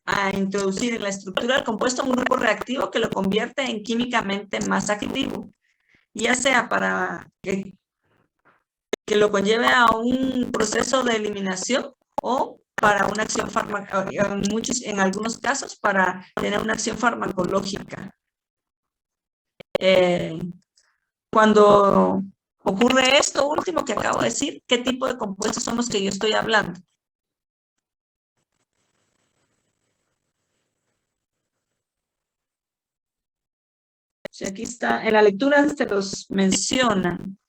Speaker 1: a introducir en la estructura del compuesto un grupo reactivo que lo convierte en químicamente más activo, ya sea para que lo conlleve a un proceso de eliminación o para una acción en algunos casos para tener una acción farmacológica. Cuando ocurre esto último que acabo de decir, ¿qué tipo de compuestos son los que yo estoy hablando? Si aquí está, en la lectura se los mencionan.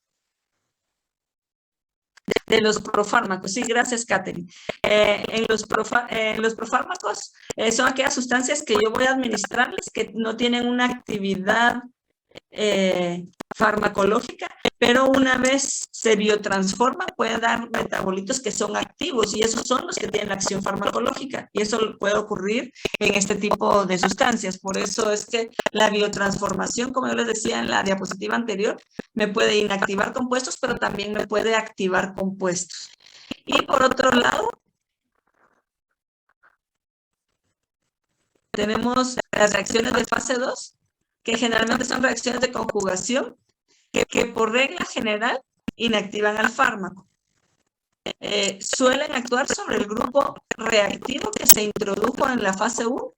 Speaker 1: De los profármacos, sí, gracias, Catherine. Los profármacos son aquellas sustancias que yo voy a administrarles que no tienen una actividad farmacológica, pero una vez se biotransforman pueden dar metabolitos que son activos y esos son los que tienen acción farmacológica y eso puede ocurrir en este tipo de sustancias. Por eso es que la biotransformación, como yo les decía en la diapositiva anterior, me puede inactivar compuestos, pero también me puede activar compuestos. Y por otro lado, tenemos las reacciones de fase 2, que generalmente son reacciones de conjugación, que por regla general inactivan al fármaco. Suelen actuar sobre el grupo reactivo que se introdujo en la fase 1.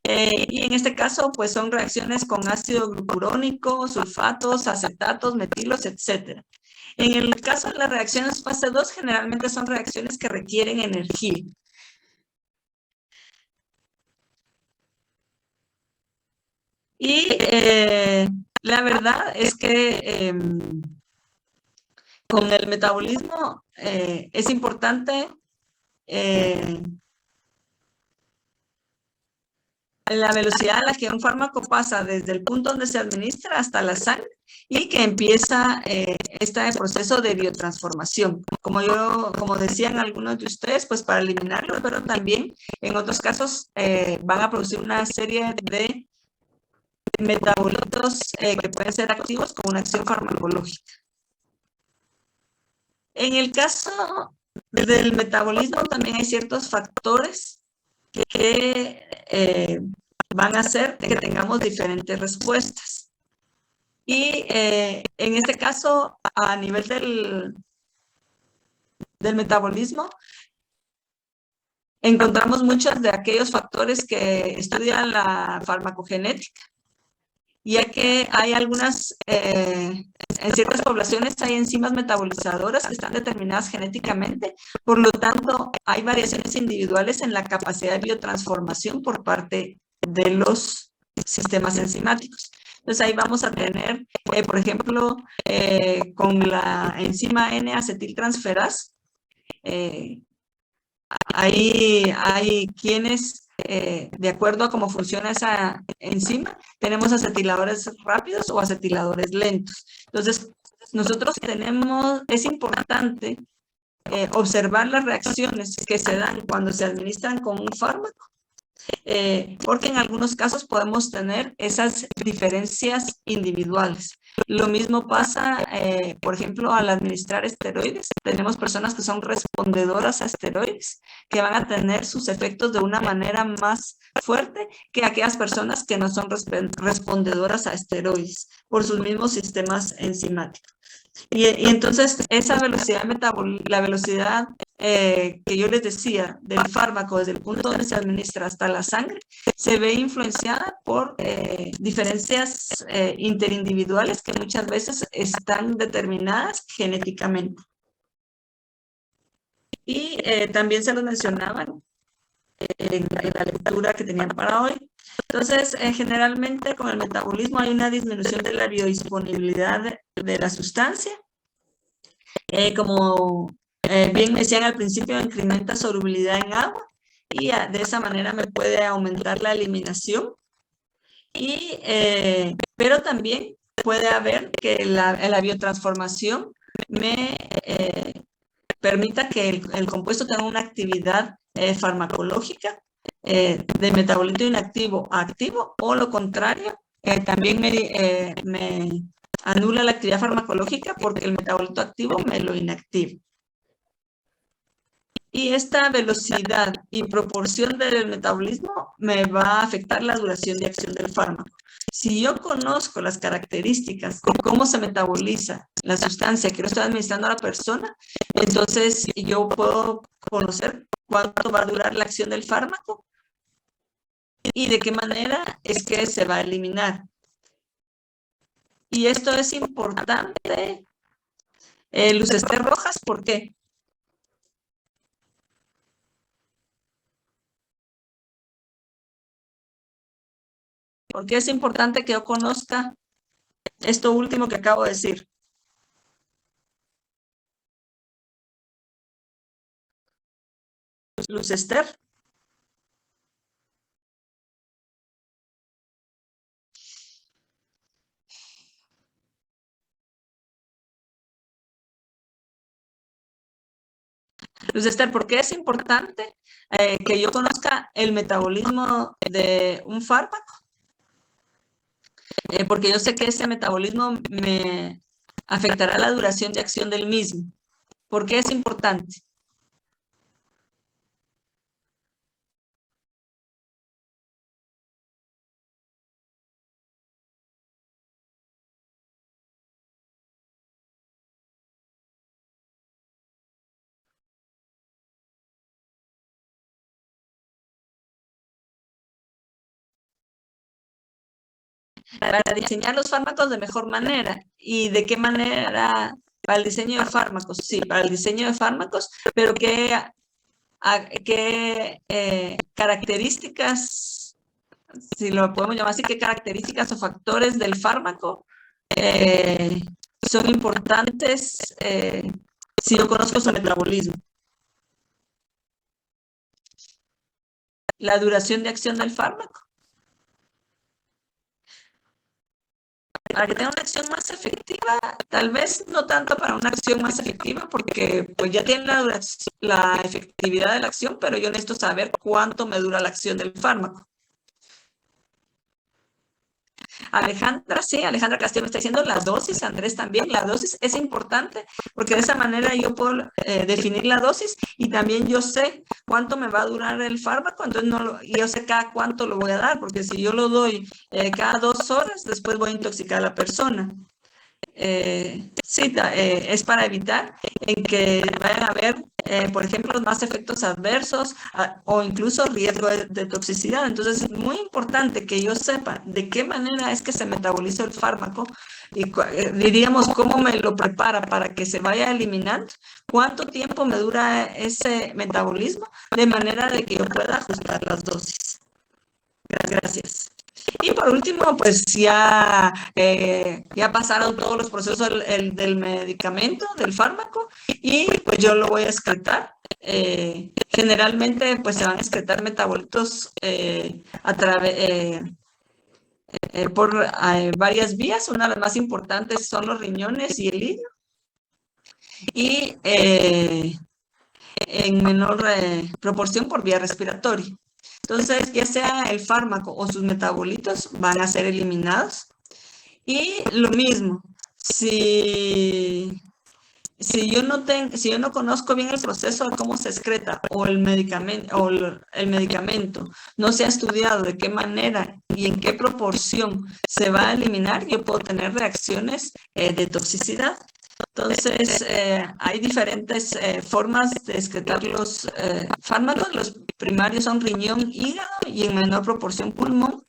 Speaker 1: Y en este caso, pues son reacciones con ácido glucurónico, sulfatos, acetatos, metilos, etc. En el caso de las reacciones fase 2, generalmente son reacciones que requieren energía. Y la verdad es que con el metabolismo es importante la velocidad a la que un fármaco pasa desde el punto donde se administra hasta la sangre y que empieza este proceso de biotransformación. Como decían algunos de ustedes, pues para eliminarlo, pero también en otros casos van a producir una serie de metabolitos que pueden ser activos con una acción farmacológica. En el caso del metabolismo también hay ciertos factores que van a hacer que tengamos diferentes respuestas. Y en este caso, a nivel del metabolismo, encontramos muchos de aquellos factores que estudian la farmacogenética, ya que hay algunas, en ciertas poblaciones hay enzimas metabolizadoras que están determinadas genéticamente, por lo tanto hay variaciones individuales en la capacidad de biotransformación por parte de los sistemas enzimáticos. Entonces ahí vamos a tener, por ejemplo, con la enzima N-acetiltransferasa, ahí hay quienes, de acuerdo a cómo funciona esa enzima, tenemos acetiladores rápidos o acetiladores lentos. Entonces, nosotros es importante observar las reacciones que se dan cuando se administran con un fármaco, porque en algunos casos podemos tener esas diferencias individuales. Lo mismo pasa, por ejemplo, al administrar esteroides. Tenemos personas que son respondedoras a esteroides, que van a tener sus efectos de una manera más fuerte que aquellas personas que no son respondedoras a esteroides por sus mismos sistemas enzimáticos. Y entonces esa velocidad la velocidad que yo les decía del fármaco desde el punto donde se administra hasta la sangre, se ve influenciada por diferencias interindividuales que muchas veces están determinadas genéticamente. Y también se los mencionaban en la lectura que tenían para hoy. Entonces, generalmente con el metabolismo hay una disminución de la biodisponibilidad de la sustancia. Como bien me decían al principio, incrementa solubilidad en agua y de esa manera me puede aumentar la eliminación. Pero también puede haber que la biotransformación me permita que el compuesto tenga una actividad farmacológica de metabolito inactivo a activo, o lo contrario, también me anula la actividad farmacológica porque el metabolito activo me lo inactiva. Y esta velocidad y proporción del metabolismo me va a afectar la duración de acción del fármaco. Si yo conozco las características de cómo se metaboliza la sustancia que yo estoy administrando a la persona, entonces yo puedo conocer cuánto va a durar la acción del fármaco y de qué manera es que se va a eliminar. Y esto es importante. Luz Esther Rojas, ¿por qué? Porque es importante que yo conozca esto último que acabo de decir. Luz Esther. Luz Esther, ¿por qué es importante que yo conozca el metabolismo de un fármaco? Porque yo sé que ese metabolismo me afectará la duración de acción del mismo. ¿Por qué es importante? Para diseñar los fármacos de mejor manera. ¿Y de qué manera? Para el diseño de fármacos, sí, para el diseño de fármacos, pero ¿qué características, si lo podemos llamar así, qué características o factores del fármaco son importantes si yo conozco su metabolismo? La duración de acción del fármaco. Para que tenga una acción más efectiva, tal vez no tanto para una acción más efectiva, porque pues ya tiene la efectividad de la acción, pero yo necesito saber cuánto me dura la acción del fármaco. Alejandra, sí, Alejandra Castillo me está diciendo la dosis, Andrés también, la dosis es importante porque de esa manera yo puedo definir la dosis y también yo sé cuánto me va a durar el fármaco, entonces yo sé cada cuánto lo voy a dar, porque si yo lo doy cada 2 horas, después voy a intoxicar a la persona. Sí, es para evitar en que vayan a haber, por ejemplo, más efectos adversos o incluso riesgo de toxicidad. Entonces es muy importante que yo sepa de qué manera es que se metaboliza el fármaco y diríamos cómo me lo prepara para que se vaya eliminando, cuánto tiempo me dura ese metabolismo, de manera de que yo pueda ajustar las dosis. Gracias. Y por último, pues ya pasaron todos los procesos del medicamento, del fármaco, y pues yo lo voy a excretar. Generalmente, pues se van a excretar metabolitos por varias vías. Una de las más importantes son los riñones y el hígado. Y en menor proporción por vía respiratoria. Entonces, ya sea el fármaco o sus metabolitos van a ser eliminados. Y lo mismo, si yo no conozco bien el proceso de cómo se excreta o el medicamento no se ha estudiado de qué manera y en qué proporción se va a eliminar, yo puedo tener reacciones de toxicidad. Entonces, hay diferentes formas de excretar los fármacos. Los primarios son riñón, hígado y en menor proporción pulmón,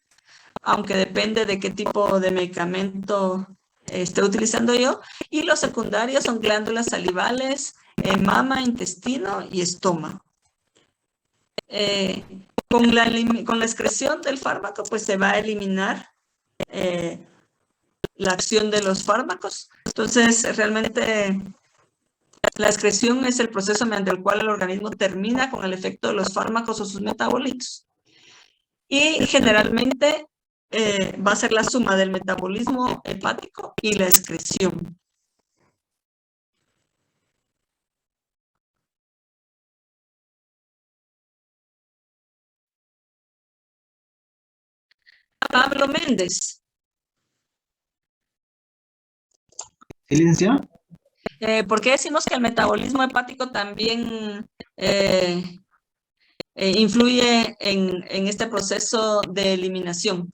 Speaker 1: aunque depende de qué tipo de medicamento esté utilizando yo. Y los secundarios son glándulas salivales, mama, intestino y estómago. Con la excreción del fármaco, pues se va a eliminar la acción de los fármacos. Entonces, realmente la excreción es el proceso mediante el cual el organismo termina con el efecto de los fármacos o sus metabolitos. Y generalmente va a ser la suma del metabolismo hepático y la excreción. Pablo Méndez.
Speaker 4: ¿Sí, licenciado?
Speaker 1: ¿Por qué decimos que el metabolismo hepático también influye en este proceso de eliminación?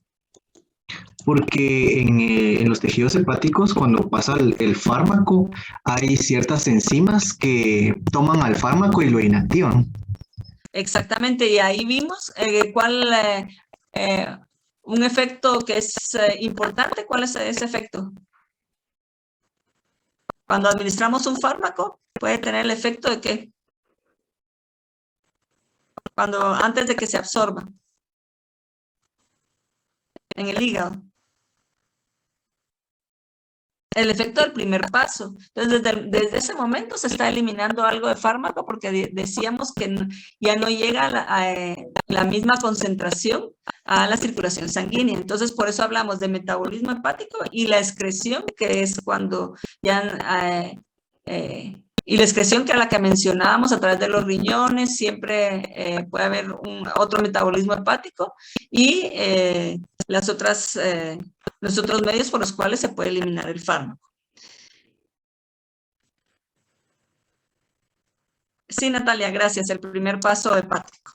Speaker 4: Porque en los tejidos hepáticos, cuando pasa el fármaco, hay ciertas enzimas que toman al fármaco y lo inactivan.
Speaker 1: Exactamente, y ahí vimos un efecto que es importante. ¿Cuál es ese efecto? Cuando administramos un fármaco, puede tener el efecto de que antes de que se absorba en el hígado. El efecto del primer paso. Entonces, desde ese momento se está eliminando algo de fármaco porque decíamos que ya no llega la misma concentración a la circulación sanguínea. Entonces, por eso hablamos de metabolismo hepático y la excreción, que es cuando ya... y la excreción que a la que mencionábamos a través de los riñones, siempre puede haber otro metabolismo hepático y los otros medios por los cuales se puede eliminar el fármaco. Sí, Natalia, gracias. El primer paso hepático.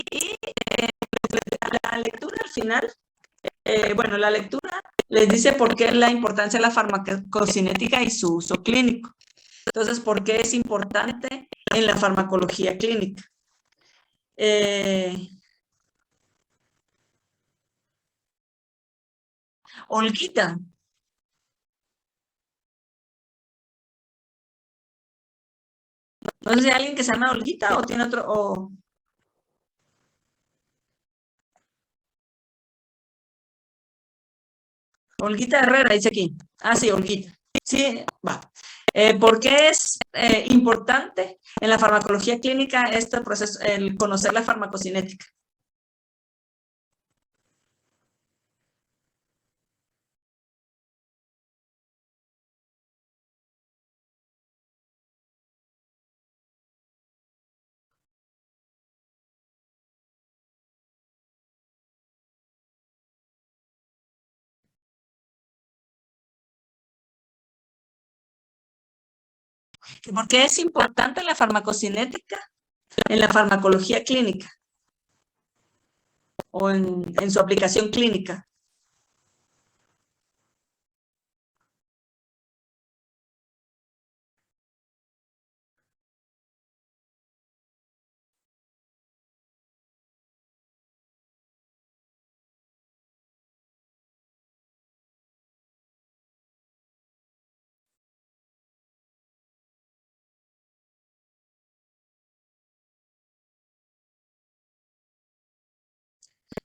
Speaker 1: Y la lectura al final, bueno, la lectura les dice por qué la importancia de la farmacocinética y su uso clínico. Entonces, ¿por qué es importante en la farmacología clínica? Olguita. No sé si hay alguien que se llama Olguita o tiene otro... Olguita Herrera dice aquí. Ah, sí, Olguita. Sí, va. ¿Por qué es importante en la farmacología clínica este proceso, el conocer la farmacocinética? ¿Por qué es importante la farmacocinética en la farmacología clínica o en su aplicación clínica?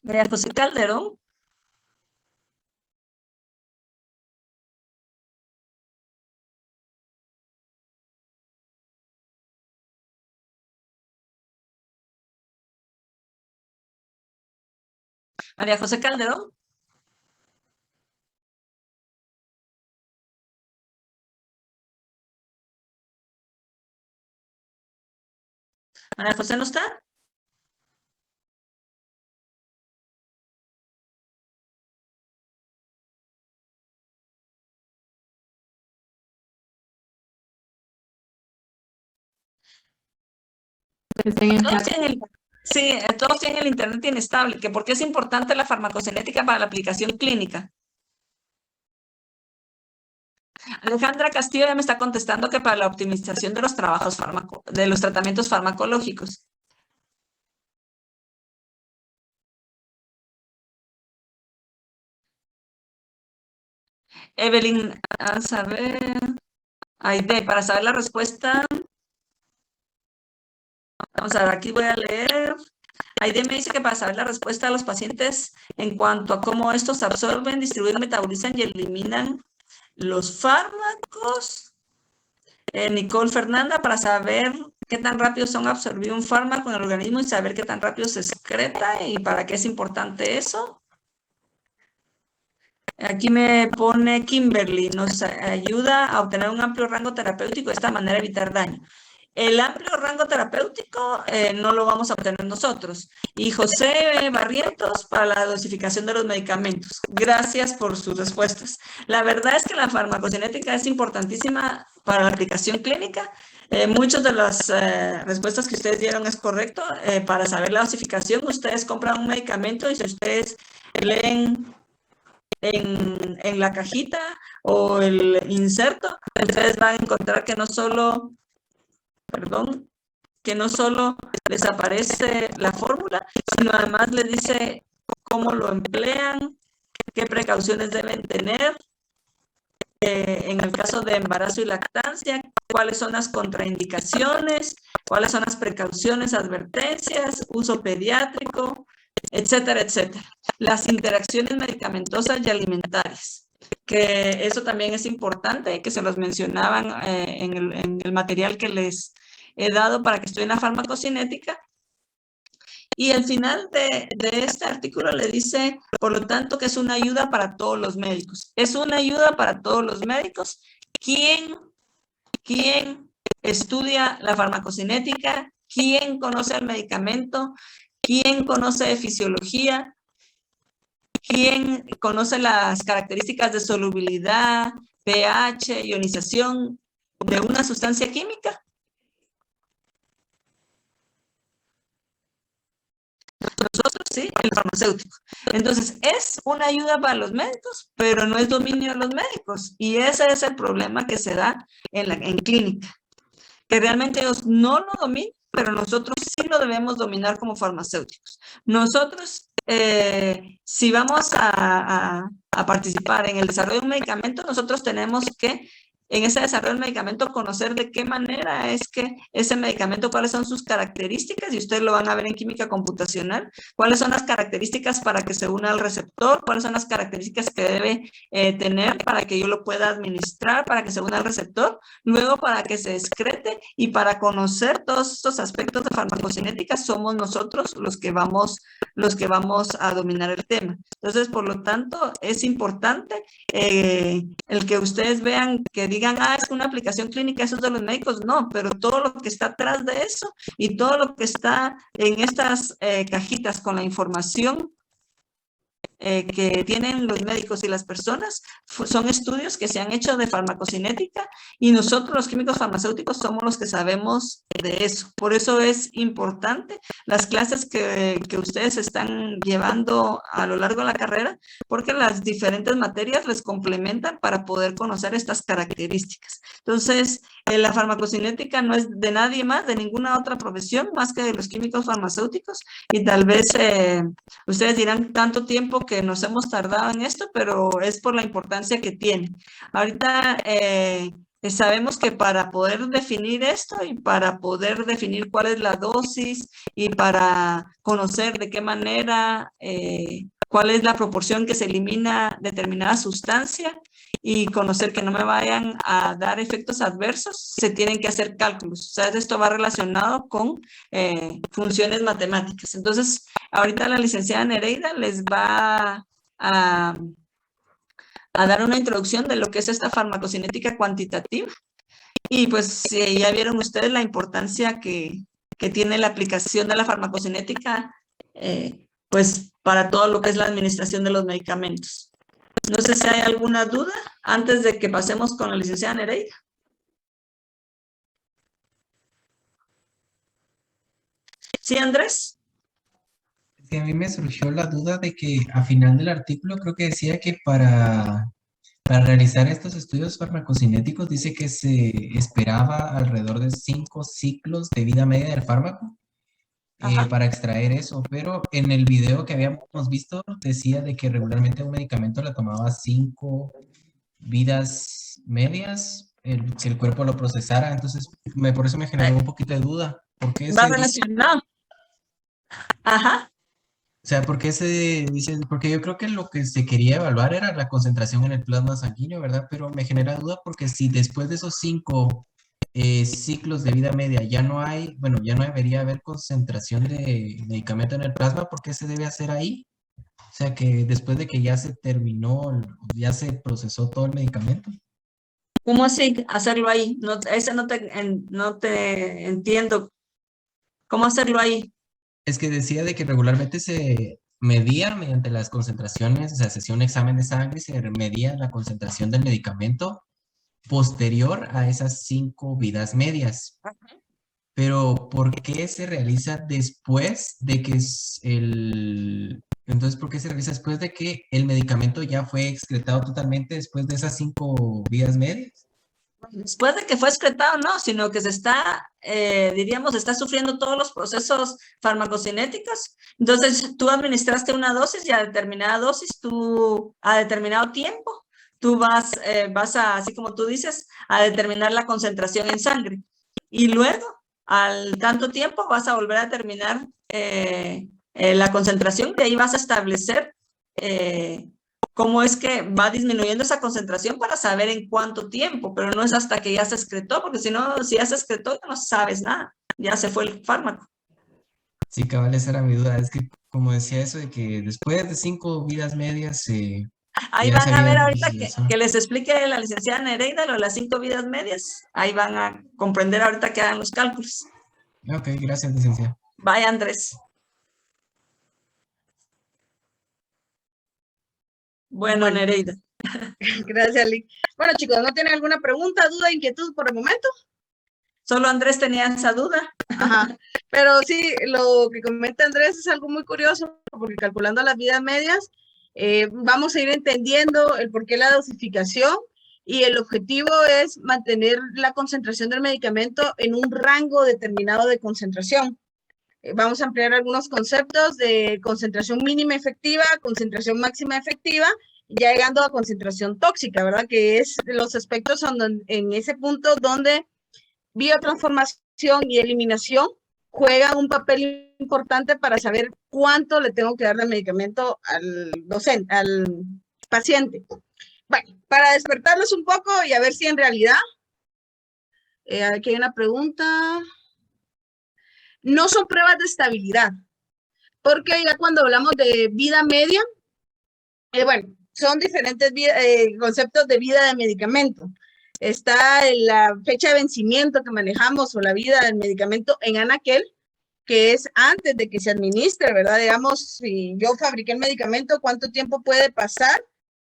Speaker 1: María José Calderón. María José Calderón. María José no está. Todos tienen sí, todos tienen el internet inestable. ¿Que por qué es importante la farmacocinética para la aplicación clínica? Alejandra Castillo ya me está contestando que para la optimización de los de los tratamientos farmacológicos. Evelyn, a saber, Aide, para saber la respuesta, vamos a ver, aquí voy a leer. Aide me dice que para saber la respuesta de los pacientes en cuanto a cómo estos absorben, distribuyen, metabolizan y eliminan los fármacos. Nicole Fernanda, para saber qué tan rápido son absorbido un fármaco en el organismo y saber qué tan rápido se excreta y para qué es importante eso. Aquí me pone Kimberly, nos ayuda a obtener un amplio rango terapéutico, de esta manera evitar daño. El amplio rango terapéutico no lo vamos a obtener nosotros. Y José Barrientos para la dosificación de los medicamentos. Gracias por sus respuestas. La verdad es que la farmacocinética es importantísima para la aplicación clínica. Muchas de las respuestas que ustedes dieron es correcto. Para saber la dosificación, ustedes compran un medicamento y si ustedes leen en la cajita o el inserto, ustedes van a encontrar que no solo les aparece la fórmula, sino además les dice cómo lo emplean, qué precauciones deben tener, en el caso de embarazo y lactancia, cuáles son las contraindicaciones, cuáles son las precauciones, advertencias, uso pediátrico, etcétera, etcétera. Las interacciones medicamentosas y alimentarias, que eso también es importante, que se los mencionaban en el material que les he dado para que estudien la farmacocinética. Y al final de este artículo le dice, por lo tanto, que es una ayuda para todos los médicos. Es una ayuda para todos los médicos. ¿Quién estudia la farmacocinética? ¿Quién conoce el medicamento? ¿Quién conoce de fisiología? ¿Quién conoce las características de solubilidad, pH, ionización de una sustancia química? Nosotros sí, el farmacéutico. Entonces, es una ayuda para los médicos, pero no es dominio de los médicos. Y ese es el problema que se da en clínica. Que realmente ellos no lo dominan, pero nosotros sí lo debemos dominar como farmacéuticos. Nosotros, si vamos a participar en el desarrollo de un medicamento, nosotros tenemos que, en ese desarrollo del medicamento, conocer de qué manera es que ese medicamento, cuáles son sus características, y ustedes lo van a ver en química computacional, cuáles son las características para que se una al receptor, cuáles son las características que debe tener para que yo lo pueda administrar, para que se una al receptor, luego para que se excrete, y para conocer todos estos aspectos de farmacocinética somos nosotros los que vamos a dominar el tema. Entonces, por lo tanto, es importante el que ustedes vean que digan, es una aplicación clínica, eso es de los médicos. No, pero todo lo que está atrás de eso y todo lo que está en estas cajitas con la información que tienen los médicos y las personas, son estudios que se han hecho de farmacocinética y nosotros los químicos farmacéuticos somos los que sabemos de eso. Por eso es importante las clases que ustedes están llevando a lo largo de la carrera, porque las diferentes materias les complementan para poder conocer estas características. Entonces, la farmacocinética no es de nadie más, de ninguna otra profesión, más que de los químicos farmacéuticos, y tal vez ustedes dirán tanto tiempo que nos hemos tardado en esto, pero es por la importancia que tiene. Ahorita Sabemos que para poder definir esto y para poder definir cuál es la dosis y para conocer de qué manera, cuál es la proporción que se elimina determinada sustancia y conocer que no me vayan a dar efectos adversos, se tienen que hacer cálculos. O sea, esto va relacionado con funciones matemáticas. Entonces, ahorita la licenciada Nereida les va a dar una introducción de lo que es esta farmacocinética cuantitativa. Y pues ya vieron ustedes la importancia que tiene la aplicación de la farmacocinética pues para todo lo que es la administración de los medicamentos. No sé si hay alguna duda antes de que pasemos con la licenciada Nereida. Sí, Andrés.
Speaker 6: Es que a mí me surgió la duda de que al final del artículo creo que decía que para realizar estos estudios farmacocinéticos dice que se esperaba alrededor de 5 ciclos de vida media del fármaco para extraer eso, pero en el video que habíamos visto decía de que regularmente un medicamento le tomaba 5 vidas medias que el cuerpo lo procesara, entonces por eso me generó un poquito de duda. ¿Por qué
Speaker 1: Va
Speaker 6: se
Speaker 1: relacionado. Ajá.
Speaker 6: O sea, ¿por qué se dice? Porque yo creo que lo que se quería evaluar era la concentración en el plasma sanguíneo, ¿verdad? Pero me genera duda porque si después de esos 5 ciclos de vida media ya no hay, bueno, ya no debería haber concentración de medicamento en el plasma, ¿por qué se debe hacer ahí? O sea, que después de que ya se terminó, ya se procesó todo el medicamento.
Speaker 1: ¿Cómo así hacerlo ahí? No, ese no te entiendo. ¿Cómo hacerlo ahí?
Speaker 6: Es que decía de que regularmente se medía mediante las concentraciones, o sea, se hacía un examen de sangre y se medía la concentración del medicamento posterior a esas 5 vidas medias. Pero ¿por qué se realiza después de que entonces, ¿por qué se realiza después de que el medicamento ya fue excretado totalmente después de esas 5 vidas medias?
Speaker 1: Después de que fue excretado, no, sino que se está, diríamos, está sufriendo todos los procesos farmacocinéticos. Entonces, tú administraste una dosis y a determinada dosis, a determinado tiempo, tú vas a, así como tú dices, a determinar la concentración en sangre. Y luego, al tanto tiempo, vas a volver a determinar la concentración y ahí vas a establecer cómo es que va disminuyendo esa concentración para saber en cuánto tiempo, pero no es hasta que ya se excretó, porque si no, si ya se excretó, ya no sabes nada, ya se fue el fármaco.
Speaker 6: Sí, cabal, esa era mi duda. Es que, como decía eso, de que después de 5 vidas medias,
Speaker 1: ahí
Speaker 6: ya
Speaker 1: van
Speaker 6: se
Speaker 1: a ver
Speaker 6: había
Speaker 1: ahorita
Speaker 6: procesado.
Speaker 1: que les explique la licenciada Nereida lo de las 5 vidas medias. Ahí van a comprender ahorita que hagan los cálculos.
Speaker 6: Ok, gracias, licenciada.
Speaker 1: Vaya, Andrés. Bueno, Nereida.
Speaker 9: Gracias, Lick. Bueno, chicos, ¿no tienen alguna pregunta, duda, inquietud por el momento?
Speaker 1: Solo Andrés tenía esa duda.
Speaker 9: Ajá. Pero sí, lo que comenta Andrés es algo muy curioso, porque calculando las vidas medias, vamos a ir entendiendo el porqué la dosificación y el objetivo es mantener la concentración del medicamento en un rango determinado de concentración. Vamos a ampliar algunos conceptos de concentración mínima efectiva, concentración máxima efectiva, ya llegando a concentración tóxica, ¿verdad? Que es los aspectos en ese punto donde biotransformación y eliminación juegan un papel importante para saber cuánto le tengo que dar de medicamento al docente, al paciente. Bueno, para despertarlos un poco y a ver si en realidad, aquí hay una pregunta. No son pruebas de estabilidad, porque ya cuando hablamos de vida media, bueno, son diferentes conceptos de vida de medicamento. Está la fecha de vencimiento que manejamos o la vida del medicamento en anaquel, que es antes de que se administre, ¿verdad? Digamos, si yo fabriqué el medicamento, ¿cuánto tiempo puede pasar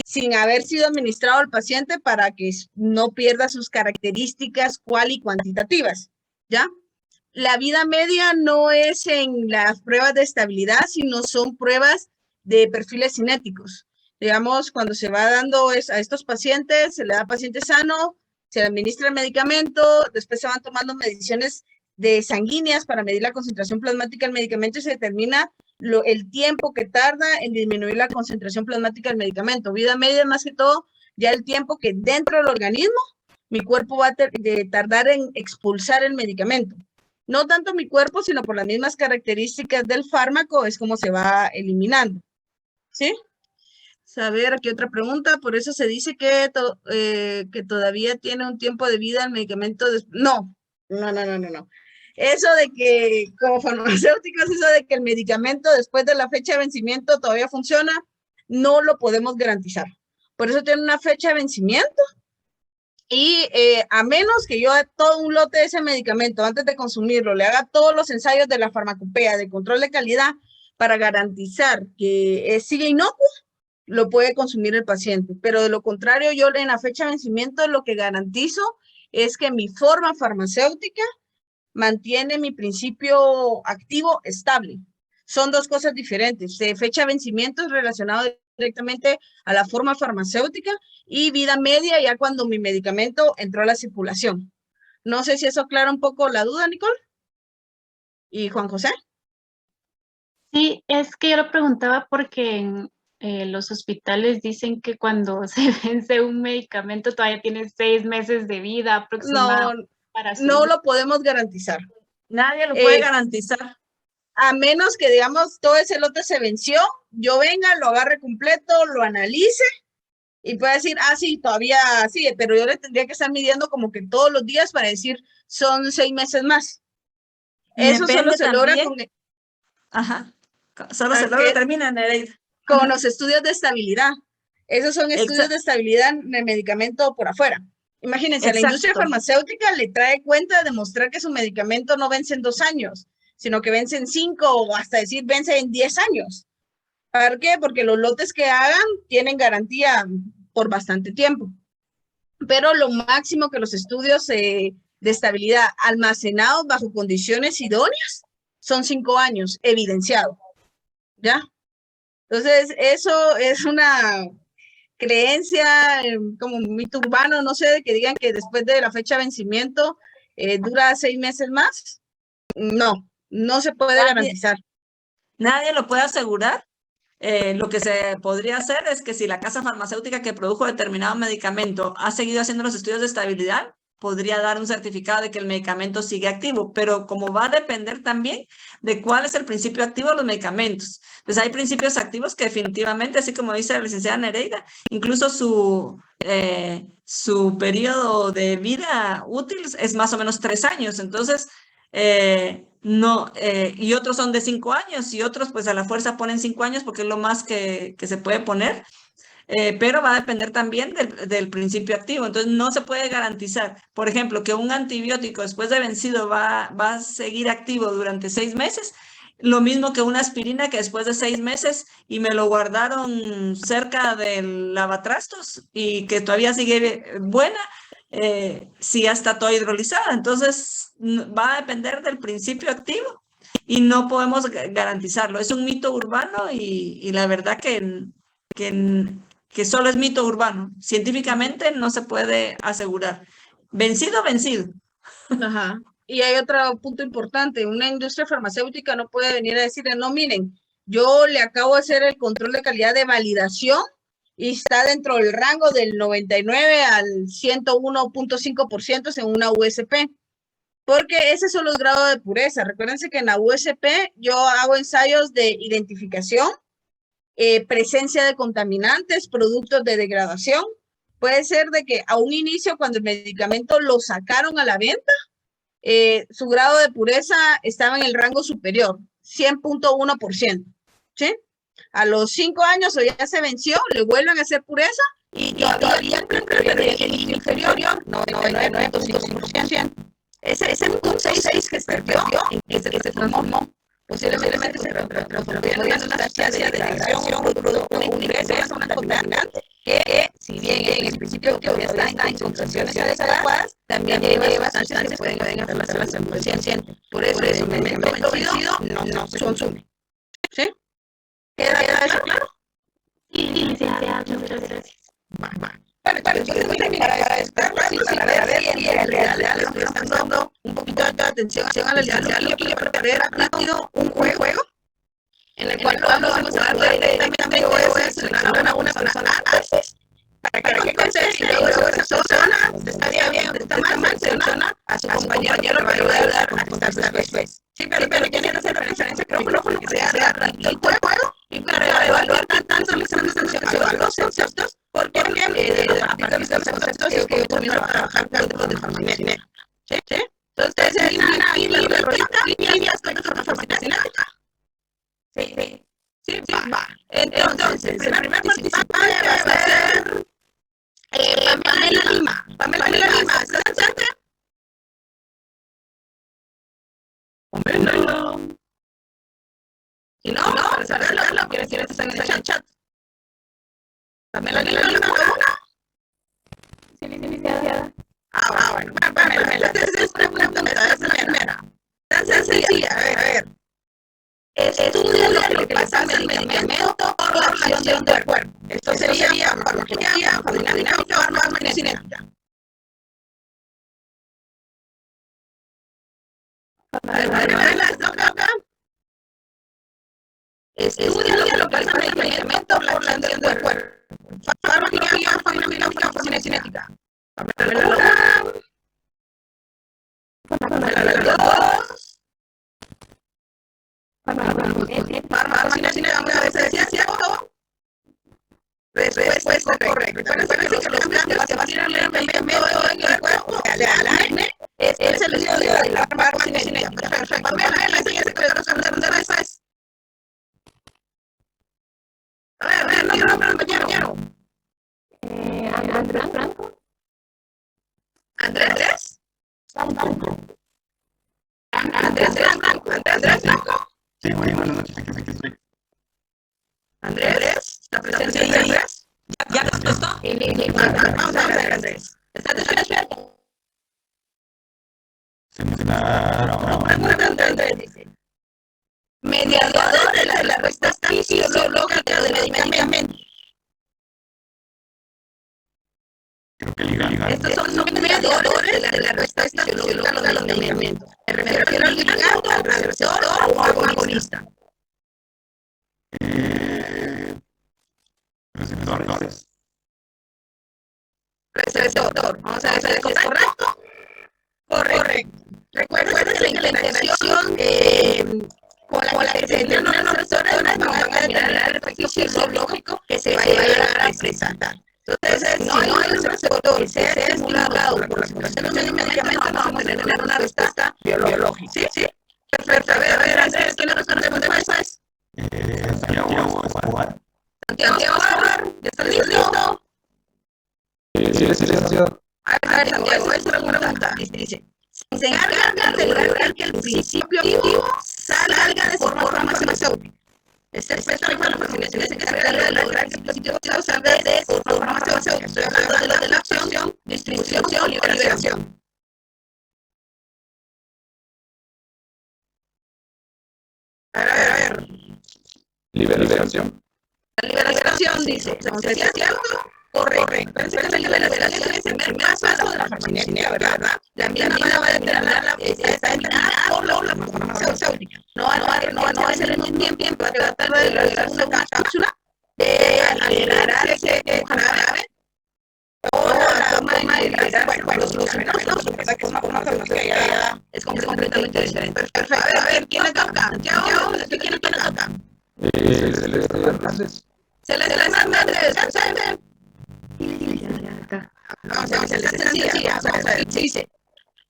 Speaker 9: sin haber sido administrado al paciente para que no pierda sus características cual y cuantitativas? ¿Ya? La vida media no es en las pruebas de estabilidad, sino son pruebas de perfiles cinéticos. Digamos, cuando se va dando a estos pacientes, se le da a paciente sano, se le administra el medicamento, después se van tomando mediciones de sanguíneas para medir la concentración plasmática del medicamento y se determina el tiempo que tarda en disminuir la concentración plasmática del medicamento. Vida media, más que todo, ya el tiempo que dentro del organismo mi cuerpo va a tardar en expulsar el medicamento. No tanto mi cuerpo, sino por las mismas características del fármaco, es como se va eliminando. ¿Sí? Saber, aquí otra pregunta, por eso se dice que todavía tiene un tiempo de vida el medicamento. No. Eso de que, como farmacéuticos, eso de que el medicamento después de la fecha de vencimiento todavía funciona, no lo podemos garantizar. Por eso tiene una fecha de vencimiento. Y a menos que yo haga todo un lote de ese medicamento antes de consumirlo, le haga todos los ensayos de la farmacopea, de control de calidad, para garantizar que sigue inocuo, lo puede consumir el paciente. Pero de lo contrario, yo en la fecha de vencimiento lo que garantizo es que mi forma farmacéutica mantiene mi principio activo estable. Son dos cosas diferentes. Fecha de vencimiento es relacionado directamente a la forma farmacéutica y vida media ya cuando mi medicamento entró a la circulación. No sé si eso aclara un poco la duda, Nicole. ¿Y Juan José?
Speaker 11: Sí, es que yo lo preguntaba porque en los hospitales dicen que cuando se vence un medicamento todavía tiene 6 meses de vida aproximada.
Speaker 9: No lo podemos garantizar.
Speaker 1: Nadie lo puede garantizar.
Speaker 9: A menos que, digamos, todo ese lote se venció, yo venga, lo agarre completo, lo analice y pueda decir, sí, todavía sí, pero yo le tendría que estar midiendo como que todos los días para decir, son 6 meses más. Eso solo se logra con...
Speaker 1: Ajá, solo se logra, termina, Nereida.
Speaker 9: Con los estudios de estabilidad. Esos son estudios de estabilidad en el medicamento por afuera. Imagínense, a la industria farmacéutica le trae cuenta de demostrar que su medicamento no vence en 2 años, sino que vence en 5 o hasta decir vence en 10 años. ¿Por qué? Porque los lotes que hagan tienen garantía por bastante tiempo. Pero lo máximo que los estudios de estabilidad almacenados bajo condiciones idóneas son 5 años, evidenciado. ¿Ya? Entonces, eso es una creencia, como un mito urbano, no sé, de que digan que después de la fecha de vencimiento dura 6 meses más. No se puede garantizar.
Speaker 1: Nadie lo puede asegurar. Lo que se podría hacer es que si la casa farmacéutica que produjo determinado medicamento ha seguido haciendo los estudios de estabilidad, podría dar un certificado de que el medicamento sigue activo, pero como va a depender también de cuál es el principio activo de los medicamentos. Pues hay principios activos que definitivamente, así como dice la licenciada Nereida, incluso su periodo de vida útil es más o menos 3 años. Entonces, y otros son de 5 años y otros pues a la fuerza ponen 5 años porque es lo más que se puede poner. Pero va a depender también del principio activo. Entonces, no se puede garantizar, por ejemplo, que un antibiótico después de vencido va a seguir activo durante 6 meses, lo mismo que una aspirina que después de 6 meses y me lo guardaron cerca del lavatrastos y que todavía sigue buena, si ya está toda hidrolizada. Entonces, va a depender del principio activo y no podemos garantizarlo. Es un mito urbano y la verdad que solo es mito urbano. Científicamente no se puede asegurar. Vencido.
Speaker 9: Ajá. Y hay otro punto importante. Una industria farmacéutica no puede venir a decirle, no, miren, yo le acabo de hacer el control de calidad de validación y está dentro del rango del 99 al 101.5% según una USP. Porque esos son los grados de pureza. Recuérdense que en la USP yo hago ensayos de identificación, presencia de contaminantes, productos de degradación. Puede ser de que a un inicio, cuando el medicamento lo sacaron a la venta, su grado de pureza estaba en el rango superior, 100.1%. ¿Sí? A los 5 años o ya se venció, le vuelven a hacer pureza y todavía el inferior, 99.5%. Ese punto 6 que se perdió, que se transformó, posiblemente se transformó en una sustancia de degradación, un producto ingreso, es una contaminante que, si bien en el principio todavía está en concentraciones adecuadas, también lleva sustancias que pueden hacerlas al 100%. Por eso el medicamento vencido no se consume. ¿Sí? ¿Queda eso claro?
Speaker 11: Sí, licenciada, muchas gracias.
Speaker 9: Bueno, entonces voy a terminar para ver si en realidad le están dando un poquito de atención a la licenciada. Yo quiero preparar rápido un juego en el cual vamos a darle directamente voy a seleccionar a una persona antes para que entonces luego esa persona está bien, está mal, selecciona a su compañero que le va a ayudar a contestar después. Sí, pero tiene que hacer referencia al micrófono, que sea rapidito el juego, y para evaluar tanto los conceptos, porque aplicar los conceptos es que yo comienzo a trabajar de forma cinética. ¿Sí? Entonces, hay una línea de forma cinética. Sí, va. Entonces, el primer participante va a ser Pamela Lima. Pamela Lima, ¿estás presente? Pamela. Si no, para saberlo, quiere decir que está en el chat. Pamela Lima, ¿una?
Speaker 7: Sí, licenciada.
Speaker 9: Bueno, Pamela, esta es la primera. Tan sencilla, a ver. Estudia lo que pasa en el medicamento por la acción del cuerpo. Esto sería farmacología, farmacodinámica, farmacocinética. Estudia lo que pasa en el medicamento por la acción del cuerpo. Farmacología, farmacodinámica, farmacocinética. Farmacocinética, vamos a ver si es cierto. Respuesta correcta. Recuerden que los cambios que va a tener el medicamento en el cuerpo, al ADN, es el estudio de la farmacocinética. Perfecto. Pamela, la siguiente que ¿dónde es? A ver, no, compañero.
Speaker 7: Andrés Franco.
Speaker 9: ¿Andrés? Andrés Blanco.
Speaker 10: Sí, buenas noches, aquí estoy.
Speaker 9: Andrés, ¿está presente Andrés? ¿Ya contestó? Vamos a ver, Andrés. ¿Estás despierto?
Speaker 10: Se me está
Speaker 9: Pregunta, Andrés, dice. Mediador de la respuesta fisiológica del medicamento.
Speaker 10: creo que liga.
Speaker 9: Estos son mediadores de la respuesta fisiológica de los medicamentos. Me refiero al ligando, al receptor o al agonista.
Speaker 10: Receptores.
Speaker 9: Receptor. Vamos a ver si es correcto. Correcto. Recuerden que la interacción con la que se generan los receptores van a generar el efecto fisiológico que se va a llegar a presentar. Entonces, si no hay un receptor que sea estimulado por la acumulación de un medicamento, no vamos a tener una respuesta biológica. ¿Sí? Perfecto. A ver, Andrés, ¿quién le responde más?
Speaker 10: Santiago Escobar.
Speaker 9: Santiago Escobar, ¿ya estás listo?
Speaker 10: Sí, licenciado.
Speaker 9: A ver, Santiago, esa es la pregunta. Dice, se encarga de lograr que el principio activo salga de forma farmacéutica. Este efecto de la farmacocinética se encarga de lograr que el principio activo salga de forma farmacéutica. Estoy hablando de la acción, distribución y liberación. A ver.
Speaker 10: Liberación.
Speaker 9: La liberación dice, ¿si es cierto? Correcto. Pensé que la liberación es el primer paso de la farmacocinética, ¿verdad? La vitamina va a determinar está determinada por la farmacéutica. No va a ser en un tiempo, va a tratar de liberar una cápsula de liberar ese jarabe o la forma de liberar, bueno, los medicamentos, que es una forma farmacéutica ya es completamente diferente. Perfecto. A ver, ¿quién le toca? Santiago, ¿quién le toca?
Speaker 10: Celeste Hernández.
Speaker 9: Celeste Hernández, ¿presente? Vamos a ver, sencilla. Vamos a ver, dice,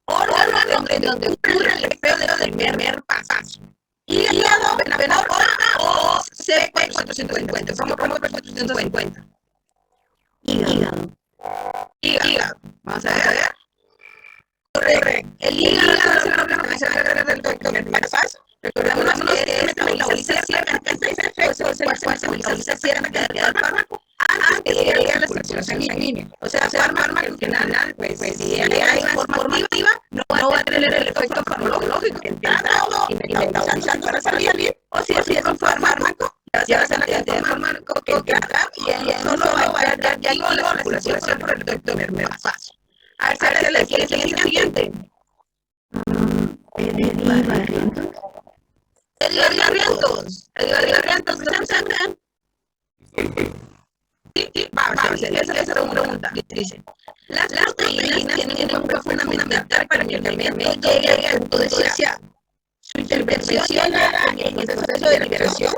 Speaker 9: órgano donde ocurre el efecto del primer pasaje. Hígado, vena porta o CP450. ¿Cómo CP450? Hígado. Vamos a ver. Correcto. El hígado es el órgano que se encarga del primer paso. Recordemos que es metaboliza cierta cantidad del fármaco antes de que llegue a la circulación sanguínea. O sea, fármaco que nada, pues si hay forma activa, no va a tener el efecto farmacológico que entrando y metabolizando para salir, o si es un fármaco, ya va a ser la cantidad de fármaco que entra y solo va a dar ya la circulación por el primer paso. A ver, se le quiere seguir el siguiente. Edgar Barrientos, ¿se presentan? Sí, vamos a ver, esa es una pregunta. Dice, Las proteínas tienen un papel fundamental para que el alimento llegue al punto deseado. Su intervención llega en el proceso de liberación,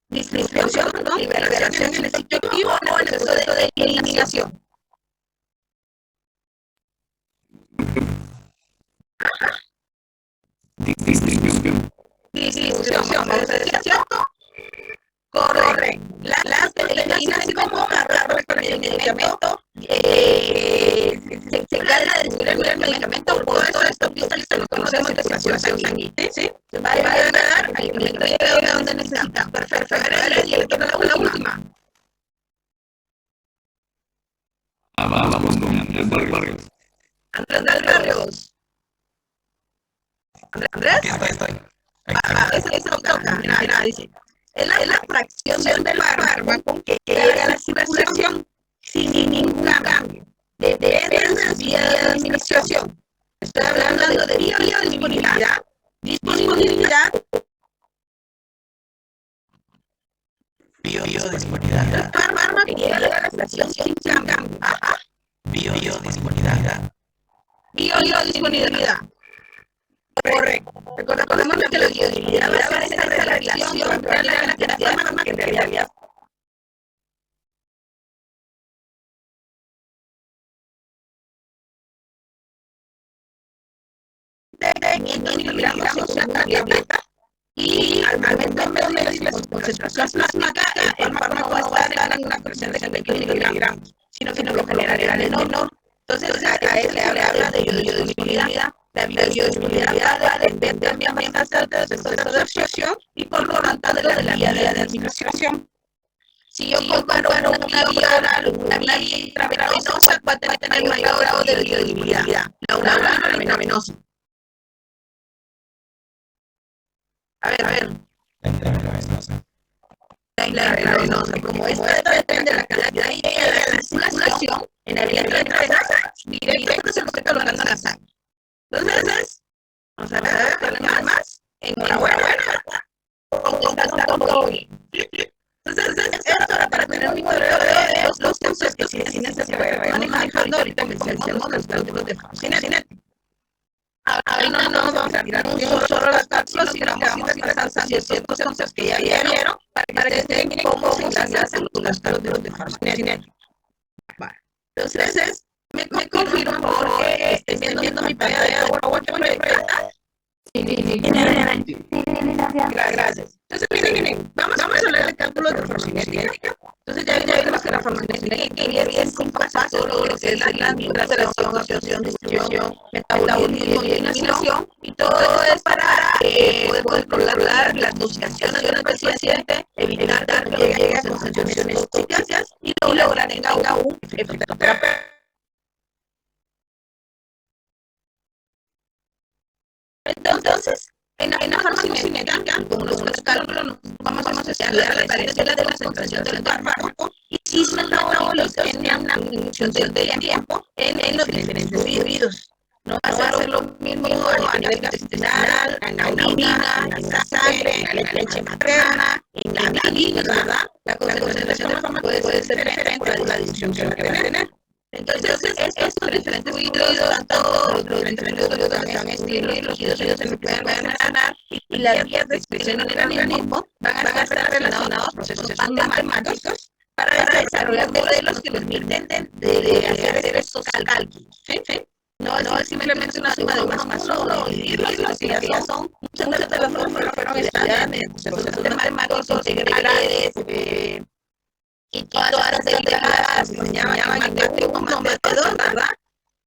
Speaker 9: distribución, liberación en el sitio activo o en el proceso de eliminación. Distribución, ¿es cierto? Correcto. Las proteínas como para el medicamento se encarga de distribuir el medicamento por todo esto que lo conocemos de circulación sanguínea, ¿sí? Va a llegar al alimento llega donde necesita. Perfecto. Y le toca la última. Vamos con Andrés Barrios. Andrés. Eso toca. Mira, dice. Es la fracción del fármaco que llega a la circulación sin ningún cambio. Depende de las vías de administración. Estoy hablando de biodisponibilidad, disponibilidad, biodisponibilidad. El fármaco que llega a la fracción sin cambio. Biodisponibilidad. Correcto. Recordemos que la biodisponibilidad va a ser esa relación entre la cantidad de fármaco que en realidad de 500 miligramos en una tableta y al momento de la concentración plásmica el fármaco va a estar en una presión de 20 miligramos, sino que por lo general era menor. Entonces a él le habla de biodisponibilidad. La biodisponibilidad va a depender también bastante del proceso de absorción y por lo tanto de la vía de administración. Si yo comparo una vía oral o una vía intravenosa, va a tener mayor grado de biodisponibilidad. La oral o la intravenosa. A ver. La intravenosa, como esta depende de la cantidad y de la circulación en la vía intravenosa, directamente se nos está colocando en la sangre. Entonces, vamos a ver más. Enhorabuena. Está todo bien. Entonces, esto era para tener un monitoreo de los casos que se van manejando ahorita que mencionamos los cálculos de farmacocinética. Ahí no nos vamos a tirar un solo las cápsulas, sino que vamos a pasar ciertos conceptos que ya vieron para que estén cómo se hacen los cálculos de farmacocinética. Entonces, me confirman porque estén viendo mi pantalla de PowerPoint proyectada. Gracias. Entonces, miren, vamos a hablar de cálculos de farmacocinética. Entonces, ya vimos que la farmacocinética divide en 5 pasos, todo lo que es la administración, absorción, distribución, metabolismo y eliminación, y todo es para poder controlar las dosificaciones del paciente, evitar que llegue a concentraciones tóxicas y lograr en un efecto terapéutico. Entonces, en la farmacocinética, como los cálculos, vamos a estudiar las variables de la concentración del fármaco y si son metabolitos tienen una función de tiempo en los diferentes individuos. No va a ser lo mismo a nivel gastrointestinal, en la orina, en la sangre, en la leche materna, en la bilis, ¿verdad? La concentración del fármaco puede ser diferente por la distribución que va a tener. Entonces, estos diferentes fluidos, tanto los diferentes fluidos van a escribir los fluidos en los que van a ganar y las vías de expresión en el organismo van a estar relacionados a procesos matemáticos para desarrollar modelos que permiten de hacer estos cálculos. ¿Sí? No es simplemente una suma de 1 más 1 y dividirlos, sino que ya son muchas de las fórmulas fueron estudiadas mediante procesos matemáticos, integrales, y todas las derivadas se llaman mate 1 más mate 2, ¿verdad?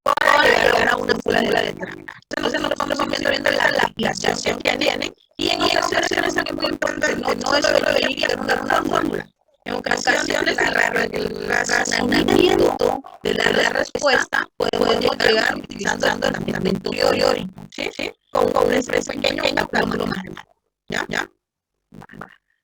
Speaker 9: Para llegar a una fórmula determinada. Entonces nosotros vamos viendo la aplicación que tiene y en ocasiones es muy importante, no es solo venir a dar una fórmula. En ocasiones el razonamiento de la respuesta podemos llegar utilizando el razonamiento teórico, ¿sí? Con un pequeño cálculo matemático. ¿Ya?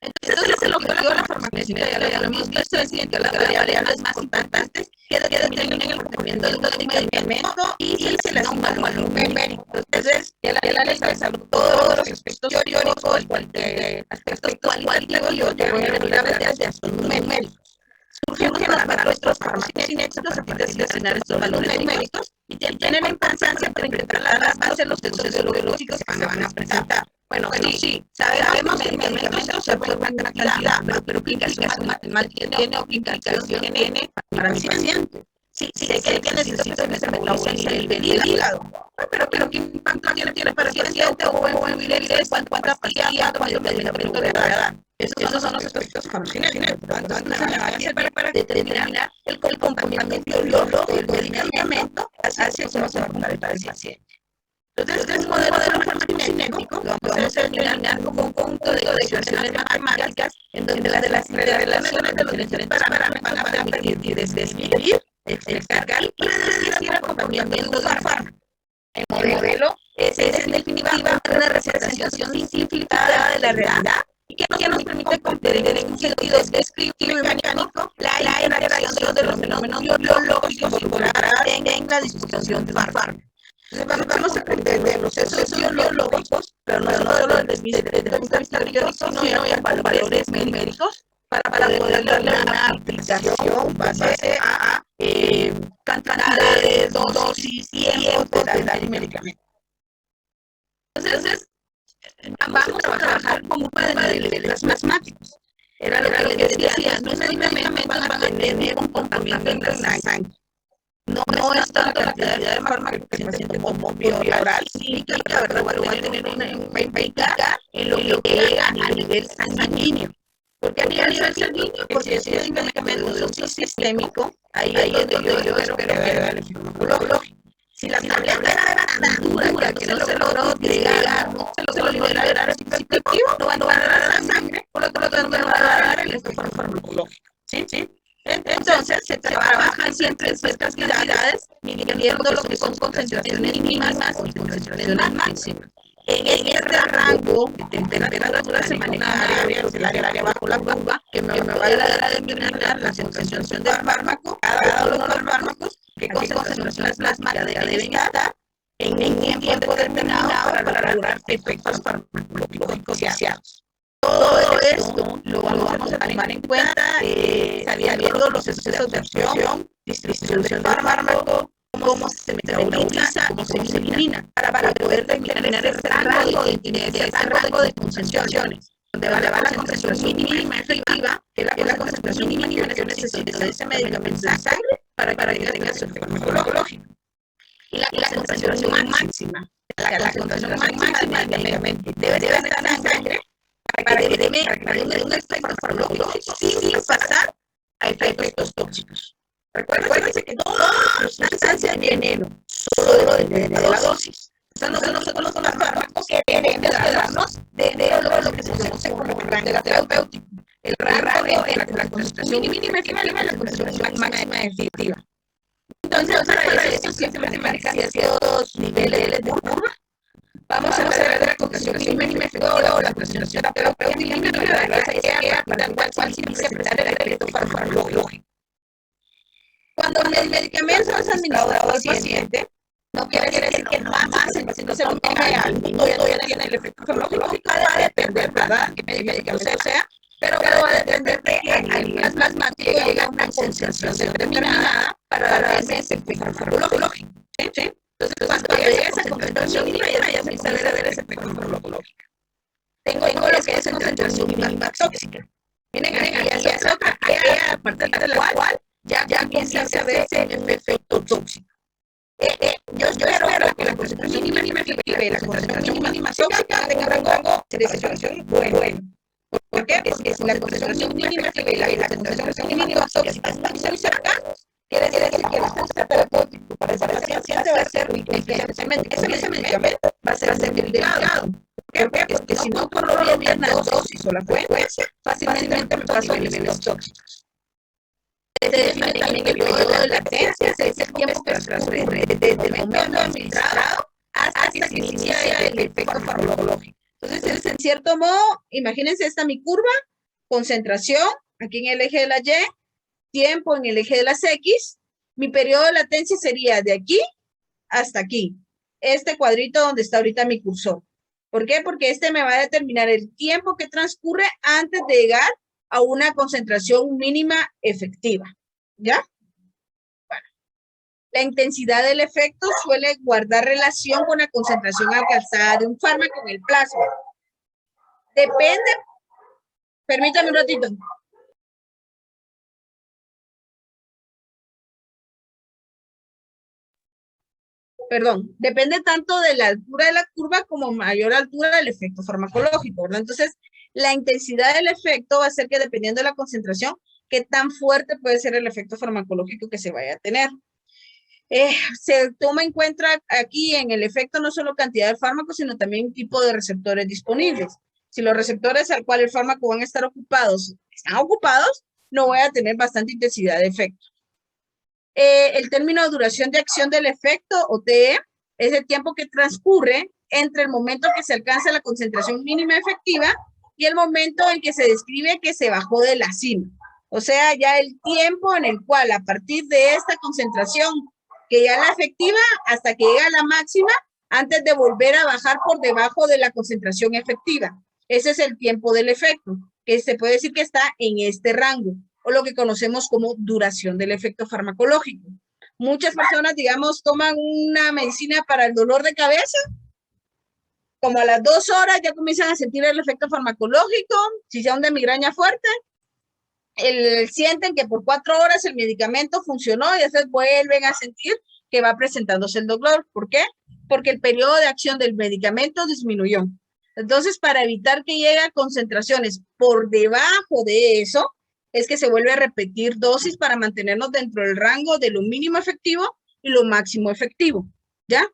Speaker 9: Entonces, el objetivo de la farmacocinética, ya lo hemos visto, es identificar las variables más importantes que determinan el comportamiento del medicamento y se le suma un valor numérico. Entonces, ya la ley de salud, todos los aspectos teóricos, aspectos cualitativos, yo voy a venir a ver desde aspectos numéricos. surgen para nuestros fármacos inéditos a partir de asignar estos valores numéricos y tienen la importancia para interpretar las bases de los procesos biológicos que se van a presentar. Bueno, sí, sabemos que el medicamento se puede una gran cantidad, pero implicación matemática tiene o implicación N para mi paciente. Sí, sé que necesita metabolizar a nivel del hígado, pero ¿qué impacto tiene para el paciente o en niveles cuánta pastilla, cuánto medicamento le va a dar? Esos son los aspectos farmacogenéticos. Entonces, me van a servir para determinar el comportamiento biológico del medicamento hacia cómo se va a comportar para el paciente. Entonces, este modelo farmacogenético lo vamos a determinar como un conjunto de ecuaciones matemáticas en donde las relaciones de los diferentes parámetros van a permitir describir, descargar y predecir el comportamiento del fármaco. El modelo es en definitiva una representación simplificada de la realidad y que nos permite comprender en un sentido descriptivo y mecánico la interacción de los fenómenos biológicos involucrados en la disposición del fármaco. Entonces vamos a aprender de procesos biológicos, pero no solo desde el punto de vista biológico, sino ya valores médicos para poder darle una aplicación base a cantidades, dosis, tiempos del medicamento. Entonces, vamos a trabajar con un par de niveles matemáticos. Era lo que decía, los medicamentos van a tener un comportamiento en la sangre. No es tanto la cantidad de fármaco que se está haciendo como vía oral, sí que la verdad va a tener un impacto en lo que llega a nivel sanguíneo. Porque a nivel sanguíneo, porque si es un medicamento de uso sistémico, ahí es donde yo espero que vea el efecto farmacológico. Si la tableta era tan dura que no se logró llegar, no se logró liberar el psicoactivo, no va a dar la sangre, por lo tanto no va a dar el efecto farmacológico. ¿Sí? Entonces se trabajan siempre estas cantidades midiendo lo que son concentraciones mínimas y concentraciones máximas. En este rango de temperatura se maneja el área bajo la curva que me va a ayudar a determinar la concentración del fármaco, cada uno de los fármacos, qué concentraciones plasmáticas deben estar en un tiempo determinado para lograr efectos farmacológicos deseados. Todo esto lo vamos a tomar en cuenta sabiendo los procesos de acción, distribución del fármaco, cómo se metaboliza, cómo se elimina, para poder determinar ese rango de concentraciones, donde va la concentración mínima efectiva, que es la concentración mínima que necesita ese medicamento en la sangre para que tenga su efecto farmacológico. Y la concentración máxima, la concentración máxima del medicamento debe estar en la sangre para que dé un efecto farmacológico sin pasar a efectos tóxicos. Recuérdense que toda sustancia de veneno solo depende de la dosis. Nosotros son los fármacos que deben darnos de lo que se conoce como rango terapéutico. El rango entre la concentración mínima efectiva y la concentración máxima efectiva. Entonces, para eso siempre se manejan estos niveles de curva. Vamos a ver la concentración mínima efectiva o la concentración terapéutica para la cual se inicia a prestar el efecto farmacológico. Cuando el medicamento es administrado al paciente, no quiere decir que más el paciente se lo tome al minuto ya tiene el efecto farmacológico, va a depender, ¿verdad?, qué medicamento sea, pero va a depender de que a nivel plasmático llega a una concentración determinada para darme ese efecto farmacológico. ¿Sí? Entonces, cuando llega a esa concentración mínima, ya se empieza a ver ese efecto farmacológico. Tengo lo que es concentración mínima tóxica. Miren, aquí es otra área a partir de la cual ya empieza a verse el efecto tóxico. Yo espero que la concentración mínima efectiva y la concentración mínima tóxica tengan rango de concentración bueno. ¿Por qué? Porque si la concentración mínima efectiva y la concentración mínima tóxica están muy cercanos, quiere decir que la concentración terapéutica para ese paciente va a ser eficientemente. Ese medicamento va a ser delicado. ¿Por qué? Porque si no controlo bien la dosis o la frecuencia, fácilmente me paso a niveles tóxicos. Se define también el periodo de latencia, es el tiempo que transcurre desde el momento administrado hasta que se inicia el efecto farmacológico. Entonces, en cierto modo, imagínense, esta mi curva, concentración, aquí en el eje de la Y, tiempo en el eje de las X, mi periodo de latencia sería de aquí hasta aquí, este cuadrito donde está ahorita mi cursor. ¿Por qué? Porque este me va a determinar el tiempo que transcurre antes de llegar a una concentración mínima efectiva, ¿ya? Bueno, la intensidad del efecto suele guardar relación con la concentración alcanzada de un fármaco en el plasma. Depende, permítame un ratito. Perdón, depende tanto de la altura de la curva como mayor altura del efecto farmacológico, ¿verdad? Entonces, la intensidad del efecto va a ser que dependiendo de la concentración, qué tan fuerte puede ser el efecto farmacológico que se vaya a tener. Se toma en cuenta aquí en el efecto no solo cantidad de fármacos, sino también tipo de receptores disponibles. Si los receptores al cual el fármaco van a estar ocupados están ocupados, no voy a tener bastante intensidad de efecto. El término de duración de acción del efecto, o TE, es el tiempo que transcurre entre el momento que se alcanza la concentración mínima efectiva y el momento en que se describe que se bajó de la cima. O sea, ya el tiempo en el cual a partir de esta concentración, que ya la efectiva, hasta que llega a la máxima, antes de volver a bajar por debajo de la concentración efectiva. Ese es el tiempo del efecto, que se puede decir que está en este rango, o lo que conocemos como duración del efecto farmacológico. Muchas personas, digamos, toman una medicina para el dolor de cabeza, como a las 2 horas ya comienzan a sentir el efecto farmacológico, si sea una migraña fuerte, sienten que por 4 horas el medicamento funcionó y después vuelven a sentir que va presentándose el dolor. ¿Por qué? Porque el periodo de acción del medicamento disminuyó. Entonces, para evitar que llegue a concentraciones por debajo de eso, es que se vuelve a repetir dosis para mantenernos dentro del rango de lo mínimo efectivo y lo máximo efectivo, ¿ya?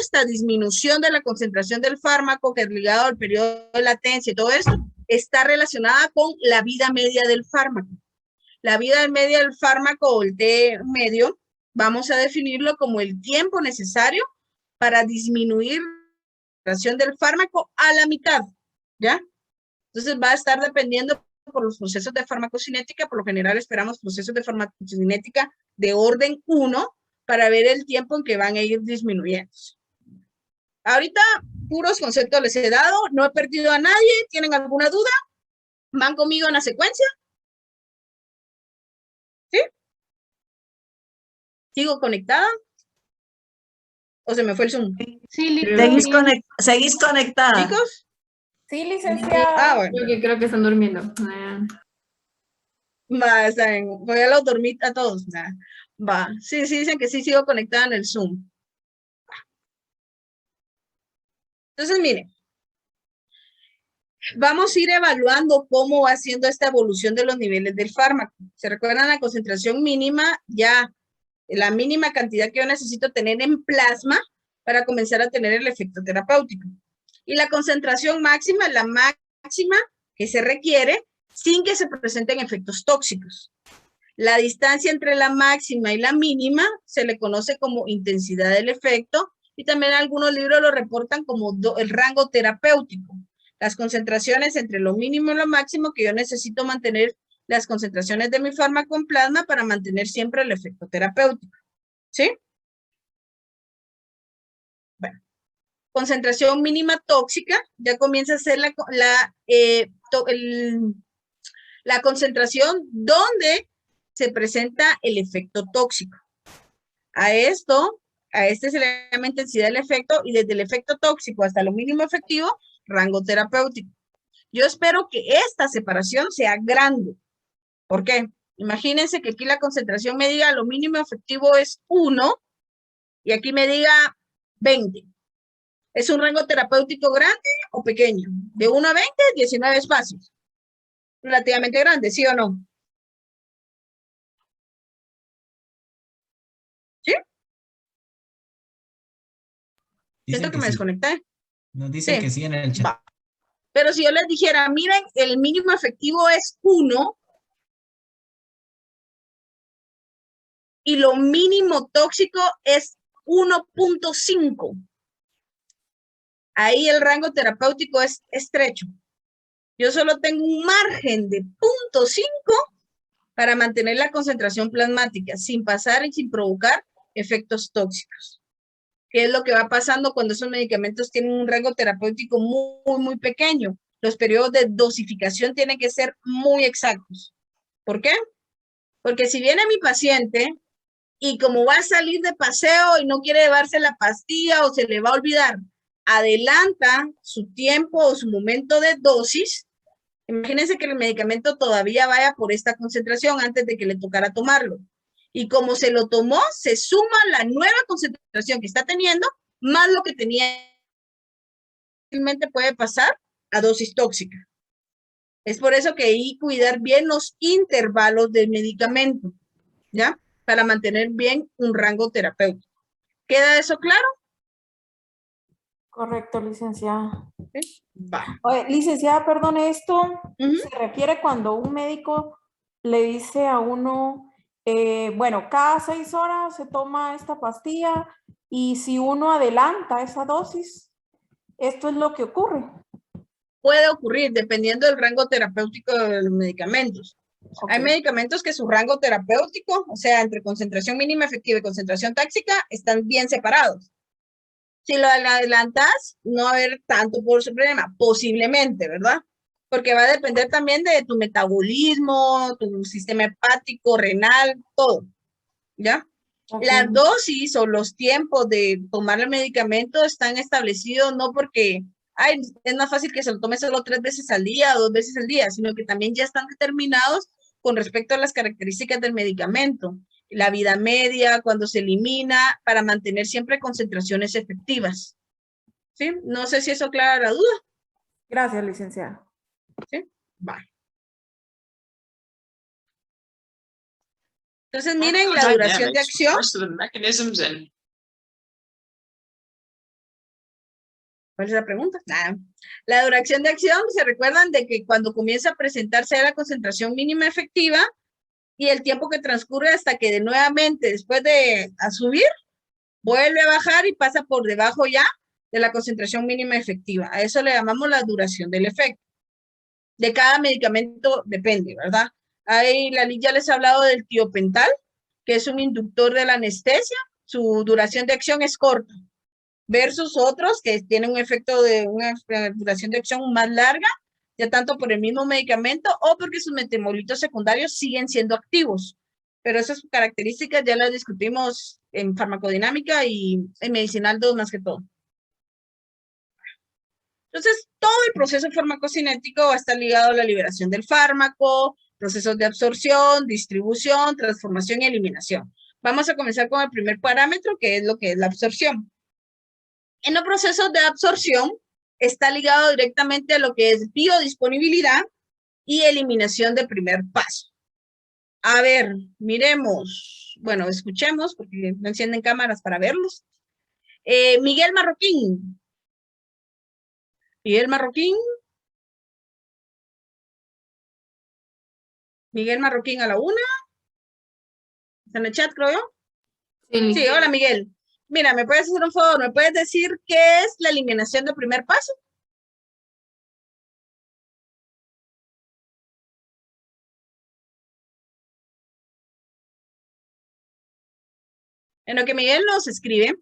Speaker 9: Esta disminución de la concentración del fármaco, que es ligado al periodo de latencia y todo eso, está relacionada con la vida media del fármaco. La vida media del fármaco, o el T medio, vamos a definirlo como el tiempo necesario para disminuir la concentración del fármaco a la mitad, ¿ya? Entonces va a estar dependiendo por los procesos de farmacocinética. Por lo general esperamos procesos de farmacocinética de orden 1 para ver el tiempo en que van a ir disminuyendo. Ahorita puros conceptos les he dado, no he perdido a nadie. ¿Tienen alguna duda? ¿Van conmigo en la secuencia? ¿Sí? ¿Sigo conectada? ¿O se me fue el Zoom?
Speaker 11: Sí,
Speaker 1: Seguís conectada.
Speaker 9: ¿Chicos?
Speaker 3: Sí, licenciada.
Speaker 9: Ah, bueno.
Speaker 11: Creo que están durmiendo.
Speaker 9: Va, está bien. Voy a los dormir a todos. Va. Sí, dicen que sí sigo conectada en el Zoom. Entonces, miren. Vamos a ir evaluando cómo va siendo esta evolución de los niveles del fármaco. ¿Se recuerdan la concentración mínima? Ya la mínima cantidad que yo necesito tener en plasma para comenzar a tener el efecto terapéutico. Y la concentración máxima, la máxima que se requiere sin que se presenten efectos tóxicos. La distancia entre la máxima y la mínima se le conoce como intensidad del efecto y también algunos libros lo reportan como el rango terapéutico. Las concentraciones entre lo mínimo y lo máximo que yo necesito mantener las concentraciones de mi fármaco en plasma para mantener siempre el efecto terapéutico. ¿Sí? Bueno. Concentración mínima tóxica, ya comienza a ser la concentración donde se presenta el efecto tóxico. A este se le llama intensidad del efecto y desde el efecto tóxico hasta lo mínimo efectivo, rango terapéutico. Yo espero que esta separación sea grande. ¿Por qué? Imagínense que aquí la concentración me diga lo mínimo efectivo es 1 y aquí me diga 20. ¿Es un rango terapéutico grande o pequeño? De 1 a 20, 19 espacios. Relativamente grande, ¿sí o no? ¿Sí? Siento que me desconecté.
Speaker 6: Nos dicen que sí en el chat.
Speaker 9: Va. Pero si yo les dijera, miren, el mínimo efectivo es 1 y lo mínimo tóxico es 1.5. Ahí el rango terapéutico es estrecho. Yo solo tengo un margen de 0.5 para mantener la concentración plasmática sin pasar y sin provocar efectos tóxicos. ¿Qué es lo que va pasando cuando esos medicamentos tienen un rango terapéutico muy, muy pequeño? los periodos de dosificación tienen que ser muy exactos. ¿Por qué? Porque si viene mi paciente y como va a salir de paseo y no quiere llevarse la pastilla o se le va a olvidar, adelanta su tiempo o su momento de dosis, imagínense que el medicamento todavía vaya por esta concentración antes de que le tocara tomarlo. Y como se lo tomó, se suma la nueva concentración que está teniendo, más lo que tenía. Fácilmente puede pasar a dosis tóxica. Es por eso que hay que cuidar bien los intervalos del medicamento, ¿ya? Para mantener bien un rango terapéutico. ¿Queda eso claro?
Speaker 12: Correcto, licenciada.
Speaker 9: ¿Sí? Va.
Speaker 12: Oye, licenciada, perdone, esto se refiere cuando un médico le dice a uno, bueno, cada 6 horas se toma esta pastilla y si uno adelanta esa dosis, esto es lo que ocurre.
Speaker 9: Puede ocurrir dependiendo del rango terapéutico de los medicamentos. Okay. Hay medicamentos que su rango terapéutico, o sea, entre concentración mínima efectiva y concentración tóxica, están bien separados. Si lo adelantas, no va a haber tanto problema, posiblemente, ¿verdad? Porque va a depender también de tu metabolismo, tu sistema hepático, renal, todo, ¿ya? Okay. Las dosis o los tiempos de tomar el medicamento están establecidos no porque ay, es más fácil que se lo tome solo 3 veces al día o 2 veces al día, sino que también ya están determinados con respecto a las características del medicamento, la vida media, cuando se elimina, para mantener siempre concentraciones efectivas. ¿Sí? No sé si eso aclara la duda.
Speaker 12: Gracias, licenciada.
Speaker 9: ¿Sí? Va. Entonces, miren la duración de acción. ¿Cuál es la pregunta? Nada. La duración de acción, se recuerdan de que cuando comienza a presentarse la concentración mínima efectiva y el tiempo que transcurre hasta que nuevamente, después de subir, vuelve a bajar y pasa por debajo ya de la concentración mínima efectiva. A eso le llamamos la duración del efecto. De cada medicamento depende, ¿verdad? Ahí la Liz ya les ha hablado del tiopental, que es un inductor de la anestesia. Su duración de acción es corta. Versus otros que tienen un efecto de una duración de acción más larga, ya tanto por el mismo medicamento o porque sus metabolitos secundarios siguen siendo activos. Pero esas características ya las discutimos en farmacodinámica y en medicinal 2 más que todo. Entonces, todo el proceso farmacocinético va a estar ligado a la liberación del fármaco, procesos de absorción, distribución, transformación y eliminación. Vamos a comenzar con el primer parámetro, que es lo que es la absorción. En los procesos de absorción está ligado directamente a lo que es biodisponibilidad y eliminación de primer paso. A ver, miremos, bueno, escuchemos porque no encienden cámaras para verlos. Miguel Marroquín. Miguel Marroquín. Miguel Marroquín a la 1. ¿Está en el chat, creo yo? Sí, hola Miguel. Mira, ¿me puedes hacer un favor? ¿Me puedes decir qué es la eliminación de primer paso? En lo que Miguel nos escribe,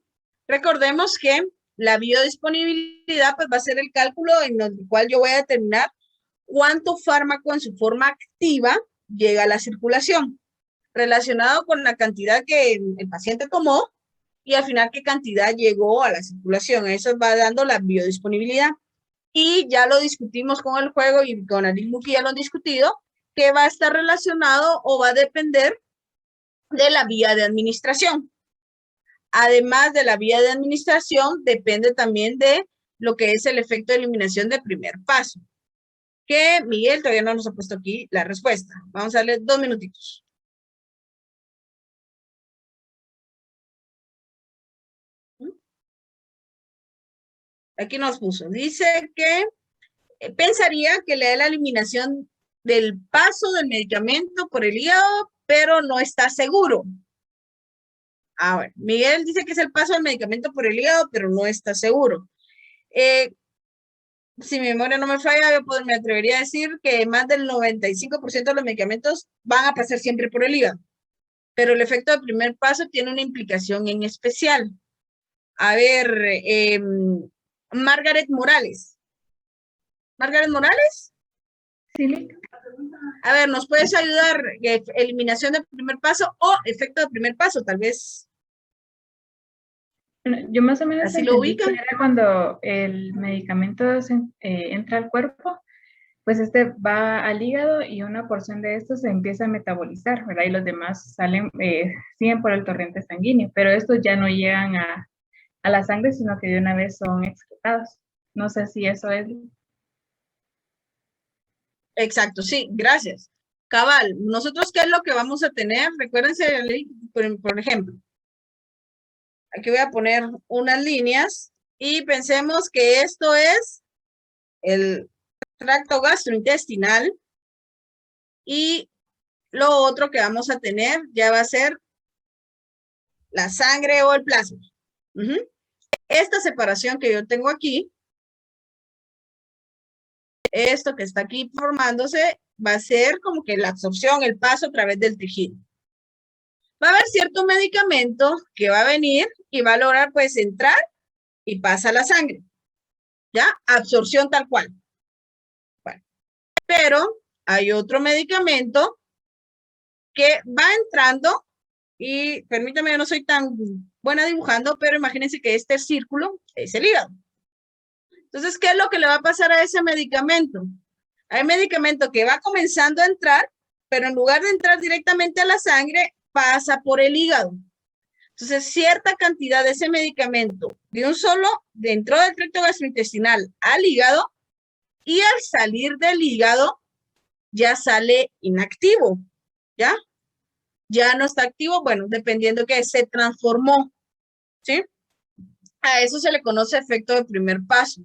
Speaker 9: recordemos que la biodisponibilidad pues, va a ser el cálculo en el cual yo voy a determinar cuánto fármaco en su forma activa llega a la circulación, relacionado con la cantidad que el paciente tomó y al final qué cantidad llegó a la circulación. Eso va dando la biodisponibilidad. Y ya lo discutimos con el juego y con Ariel Muki ya lo han discutido, que va a estar relacionado o va a depender de la vía de administración. Además de la vía de administración, depende también de lo que es el efecto de eliminación de primer paso. Que Miguel todavía no nos ha puesto aquí la respuesta. Vamos a darle 2 minutitos. Aquí nos puso, dice que pensaría que le da la eliminación del paso del medicamento por el hígado, pero no está seguro. Ah, bueno, Miguel dice que es el paso del medicamento por el hígado, pero no está seguro. Si mi memoria no me falla, yo me atrevería a decir que más del 95% de los medicamentos van a pasar siempre por el hígado. Pero el efecto de primer paso tiene una implicación en especial. A ver, Margaret Morales. Margaret Morales.
Speaker 11: Sí.
Speaker 9: A ver, ¿nos puedes ayudar? Eliminación del primer paso o efecto del primer paso, tal vez.
Speaker 11: Bueno, yo más o menos
Speaker 9: ¿Así lo
Speaker 11: entendí que
Speaker 9: ubican?
Speaker 11: era cuando el medicamento entra al cuerpo, pues este va al hígado y una porción de esto se empieza a metabolizar, ¿verdad? Y los demás siguen por el torrente sanguíneo, pero estos ya no llegan a la sangre, sino que de una vez son excretados. No sé si eso es.
Speaker 9: Exacto, sí, gracias. Cabal, nosotros, ¿qué es lo que vamos a tener? Recuérdense, por ejemplo, aquí voy a poner unas líneas y pensemos que esto es el tracto gastrointestinal y lo otro que vamos a tener ya va a ser la sangre o el plasma. Esta separación que yo tengo aquí, esto que está aquí formándose, va a ser como que la absorción, el paso a través del tejido. Va a haber cierto medicamento que va a venir y va a lograr pues entrar y pasa a la sangre. ¿Ya? Absorción tal cual. Bueno, pero hay otro medicamento que va entrando y permítame, yo no soy tan buena dibujando, pero imagínense que este círculo es el hígado. Entonces, ¿qué es lo que le va a pasar a ese medicamento? Hay medicamento que va comenzando a entrar, pero en lugar de entrar directamente a la sangre, pasa por el hígado. Entonces, cierta cantidad de ese medicamento, de un solo, dentro del tracto gastrointestinal al hígado, y al salir del hígado, ya sale inactivo, ¿ya? Ya no está activo, bueno, dependiendo que se transformó, ¿sí? A eso se le conoce efecto de primer paso.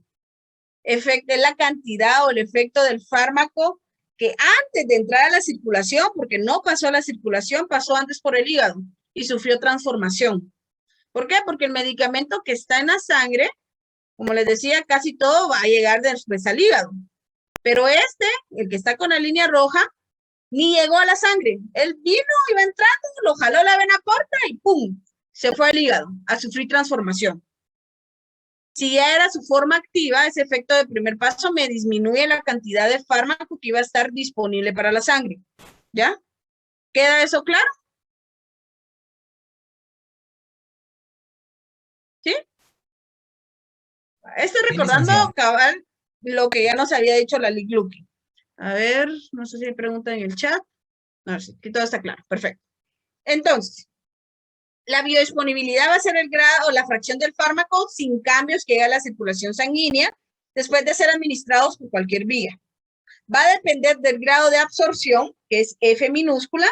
Speaker 9: Efecto es la cantidad o el efecto del fármaco que antes de entrar a la circulación, porque no pasó a la circulación, pasó antes por el hígado y sufrió transformación. ¿Por qué? Porque el medicamento que está en la sangre, como les decía, casi todo va a llegar después al hígado. Pero el que está con la línea roja, ni llegó a la sangre. Él vino, iba entrando, lo jaló la vena porta y ¡pum! Se fue al hígado a sufrir transformación. Si ya era su forma activa, ese efecto de primer paso me disminuye la cantidad de fármaco que iba a estar disponible para la sangre. ¿Ya? ¿Queda eso claro? ¿Sí? Estoy recordando, cabal, lo que ya nos había dicho la Lic Luque. A ver, no sé si hay pregunta en el chat. No sé, que todo está claro. Perfecto. Entonces, la biodisponibilidad va a ser el grado o la fracción del fármaco sin cambios que llegue a la circulación sanguínea después de ser administrados por cualquier vía. Va a depender del grado de absorción, que es F minúscula,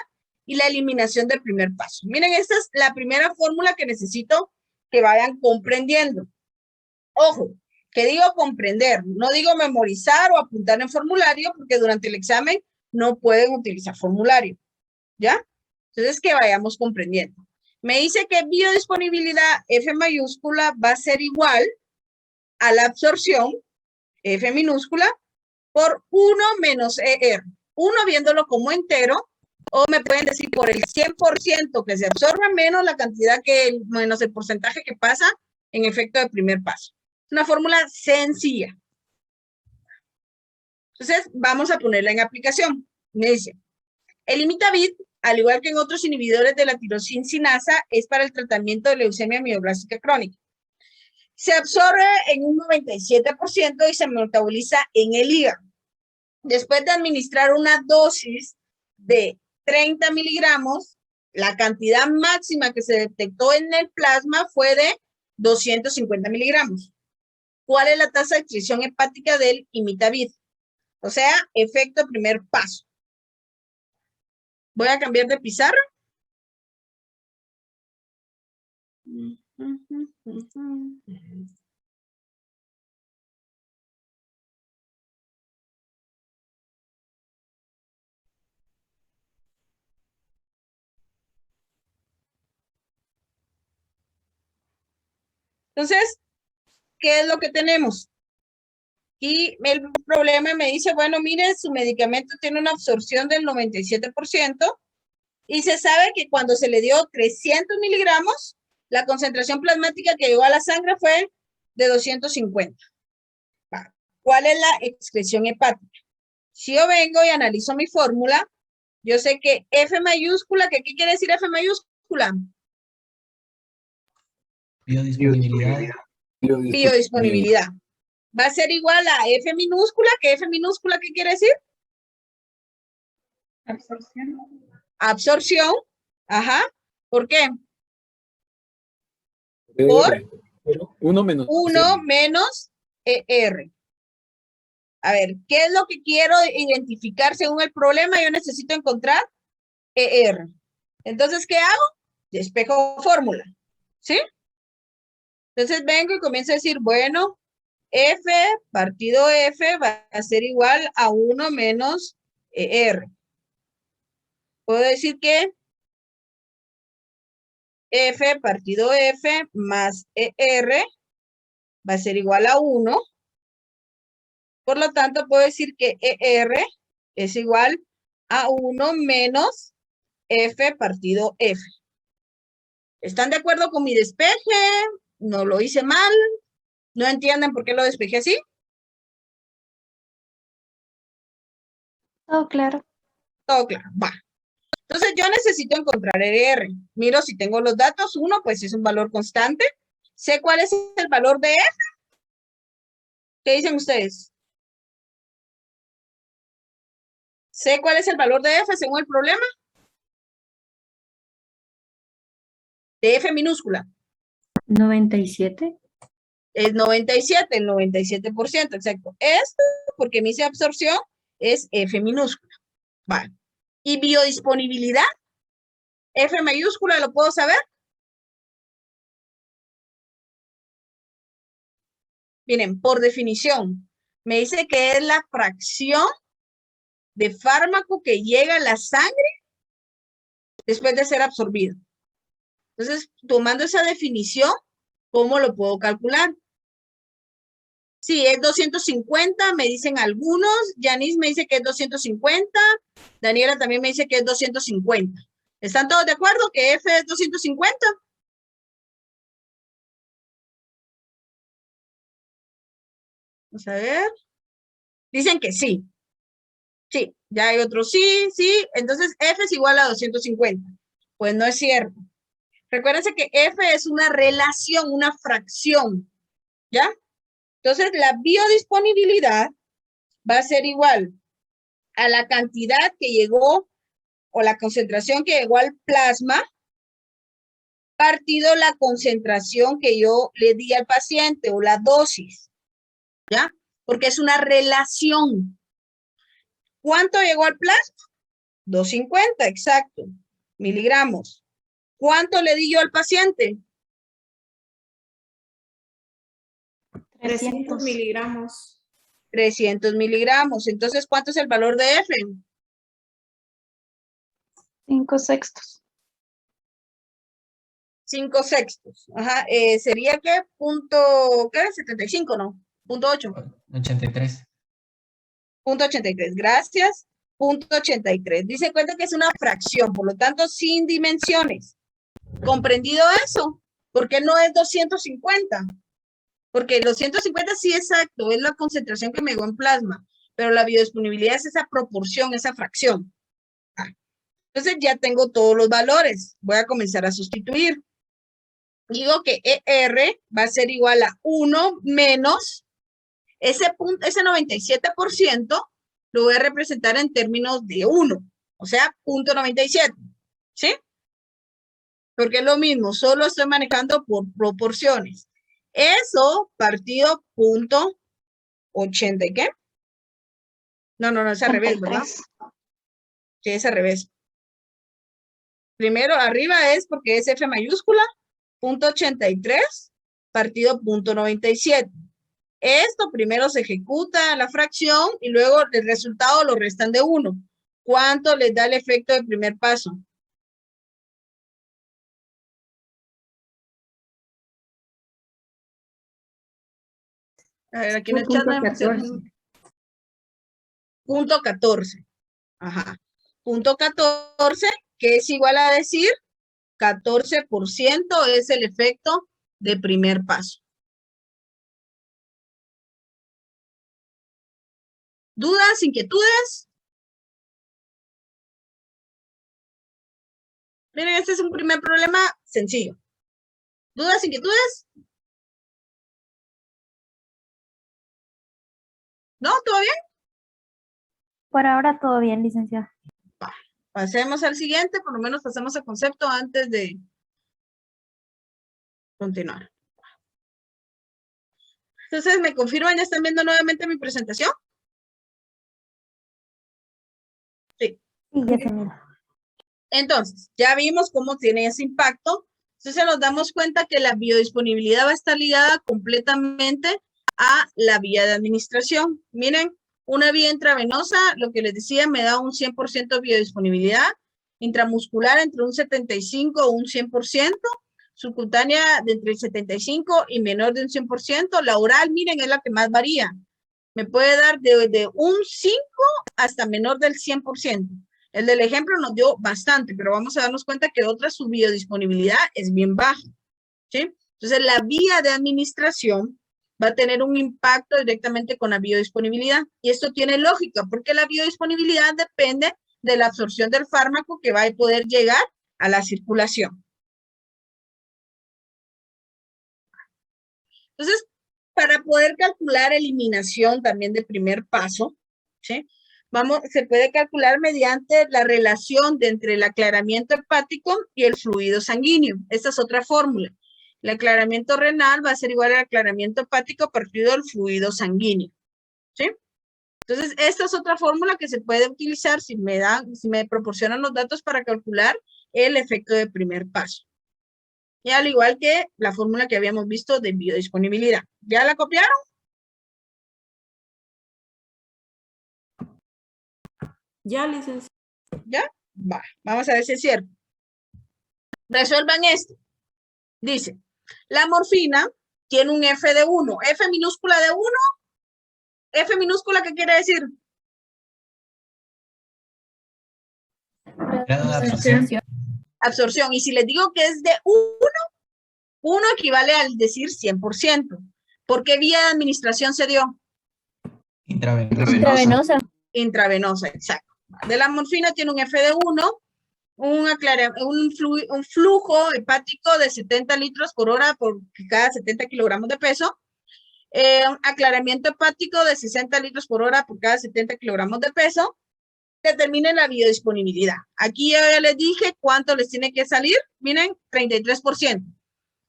Speaker 9: y la eliminación del primer paso. Miren, esta es la primera fórmula que necesito que vayan comprendiendo. Ojo, que digo comprender, no digo memorizar o apuntar en formulario, porque durante el examen no pueden utilizar formulario, ¿ya? Entonces, que vayamos comprendiendo. Me dice que biodisponibilidad F mayúscula va a ser igual a la absorción, F minúscula, por 1 menos ER. 1 viéndolo como entero, o me pueden decir por el 100% que se absorbe menos la cantidad que, menos el porcentaje que pasa en efecto de primer paso. Es una fórmula sencilla. Entonces, vamos a ponerla en aplicación. Me dice, el imitabit, al igual que en otros inhibidores de la tirosinasa, es para el tratamiento de leucemia amiloblástica crónica. Se absorbe en un 97% y se metaboliza en el hígado. Después de administrar una dosis de 30 miligramos, la cantidad máxima que se detectó en el plasma fue de 250 miligramos. ¿Cuál es la tasa de excreción hepática del imitabit? O sea, efecto primer paso. Voy a cambiar de pizarra. Entonces, ¿qué es lo que tenemos? Y el problema me dice, bueno, mire, su medicamento tiene una absorción del 97% y se sabe que cuando se le dio 300 miligramos, la concentración plasmática que llegó a la sangre fue de 250. ¿Cuál es la excreción hepática? Si yo vengo y analizo mi fórmula, yo sé que F mayúscula, ¿qué quiere decir F mayúscula?
Speaker 6: Biodisponibilidad.
Speaker 9: Biodisponibilidad. Va a ser igual a F minúscula, que F minúscula, ¿qué quiere decir?
Speaker 11: Absorción.
Speaker 9: Absorción. Ajá. ¿Por qué? Por
Speaker 5: 1 menos
Speaker 9: 1 menos ER. A ver, ¿qué es lo que quiero identificar según el problema? Yo necesito encontrar ER. Entonces, ¿qué hago? Despejo fórmula. ¿Sí? Entonces vengo y comienzo a decir, bueno, F partido F va a ser igual a 1 menos ER. Puedo decir que F partido F más ER va a ser igual a 1. Por lo tanto, puedo decir que ER es igual a 1 menos F partido F. ¿Están de acuerdo con mi despeje? ¿No lo hice mal? ¿No entienden por qué lo despejé así?
Speaker 3: Todo claro.
Speaker 9: Todo claro, va. Entonces yo necesito encontrar ER. Miro si tengo los datos. 1, pues es un valor constante. Sé cuál es el valor de F. ¿Qué dicen ustedes? ¿Sé cuál es el valor de F según el problema? De F minúscula.
Speaker 3: 97.
Speaker 9: Es 97, el 97%, exacto. Esto, porque me hice absorción, es F minúscula. Vale. ¿Y biodisponibilidad? F mayúscula, ¿lo puedo saber? Miren, por definición, me dice que es la fracción de fármaco que llega a la sangre después de ser absorbido. Entonces, tomando esa definición, ¿cómo lo puedo calcular? Sí, es 250, me dicen algunos. Yanis me dice que es 250. Daniela también me dice que es 250. ¿Están todos de acuerdo que F es 250? Vamos a ver. Dicen que sí. Sí, ya hay otros sí, sí. Entonces F es igual a 250. Pues no es cierto. Recuérdense que F es una relación, una fracción. ¿Ya? Entonces la biodisponibilidad va a ser igual a la cantidad que llegó o la concentración que llegó al plasma partido la concentración que yo le di al paciente o la dosis. ¿Ya? Porque es una relación. ¿Cuánto llegó al plasma? 250, exacto, miligramos. ¿Cuánto le di yo al paciente?
Speaker 12: 300 miligramos.
Speaker 9: 300 miligramos. Entonces, ¿cuánto es el valor de F?
Speaker 3: 5/6.
Speaker 9: 5/6. Ajá. ¿Sería qué? Punto, ¿qué? 75, ¿no? Punto 8.
Speaker 6: 83.
Speaker 9: Punto 83. Gracias. Punto 83. Dice cuenta que es una fracción, por lo tanto, sin dimensiones. ¿Comprendido eso? ¿Por qué no es 250? Porque los 150 sí, exacto, es la concentración que me llegó en plasma, pero la biodisponibilidad es esa proporción, esa fracción. Entonces ya tengo todos los valores. Voy a comenzar a sustituir. Digo que ER va a ser igual a 1 menos ese 97%, lo voy a representar en términos de 1, o sea, 0.97, ¿sí? Porque es lo mismo, solo estoy manejando por proporciones. Eso partido 0.80, ¿y qué? No, es al revés, ¿verdad? Sí, es al revés. Primero, arriba es porque es F mayúscula, 0.83, partido 0.97. Esto primero se ejecuta la fracción y luego el resultado lo restan de 1. ¿Cuánto les da el efecto del primer paso? A ver, aquí en el chat. 0.14. Ajá. 0.14, que es igual a decir 14% es el efecto de primer paso. ¿Dudas, inquietudes? Miren, este es un primer problema sencillo. ¿Dudas, inquietudes? ¿No? ¿Todo bien?
Speaker 3: Por ahora todo bien, licenciada.
Speaker 9: Pasemos al siguiente, por lo menos pasemos al concepto antes de continuar. Entonces, ¿me confirman? ¿Ya están viendo nuevamente mi presentación? Sí.
Speaker 3: Sí, ya se mira.
Speaker 9: Entonces, ya vimos cómo tiene ese impacto. Entonces, nos damos cuenta que la biodisponibilidad va a estar ligada completamente a la vía de administración. Miren, una vía intravenosa, lo que les decía, me da un 100% biodisponibilidad. Intramuscular entre un 75 o un 100%. Subcutánea de entre el 75 y menor de un 100%. La oral, miren, es la que más varía. Me puede dar de un 5 hasta menor del 100%. El del ejemplo nos dio bastante, pero vamos a darnos cuenta que otra, su biodisponibilidad es bien baja, ¿sí? Entonces, la vía de administración va a tener un impacto directamente con la biodisponibilidad. Y esto tiene lógica, porque la biodisponibilidad depende de la absorción del fármaco que va a poder llegar a la circulación. Entonces, para poder calcular eliminación también de primer paso, ¿sí? Se puede calcular mediante la relación entre el aclaramiento hepático y el fluido sanguíneo. Esta es otra fórmula. El aclaramiento renal va a ser igual al aclaramiento hepático a partir del fluido sanguíneo, ¿sí? Entonces, esta es otra fórmula que se puede utilizar si me proporcionan los datos para calcular el efecto de primer paso. Y al igual que la fórmula que habíamos visto de biodisponibilidad. ¿Ya la copiaron?
Speaker 12: Ya, licenciada.
Speaker 9: ¿Ya? Va, vamos a ver si es cierto. Resuelvan esto. Dice, la morfina tiene un F de 1. F minúscula de 1. F minúscula, ¿qué quiere decir?
Speaker 6: Grado de absorción.
Speaker 9: Absorción. Y si les digo que es de 1 equivale al decir 100%. ¿Por qué vía de administración se dio?
Speaker 7: Intravenosa.
Speaker 9: Intravenosa, exacto. De la morfina tiene un F de 1, un flujo hepático de 70 litros por hora por cada 70 kilogramos de peso, un aclaramiento hepático de 60 litros por hora por cada 70 kilogramos de peso. Determinen la biodisponibilidad. Aquí ya les dije cuánto les tiene que salir. Miren, 33%.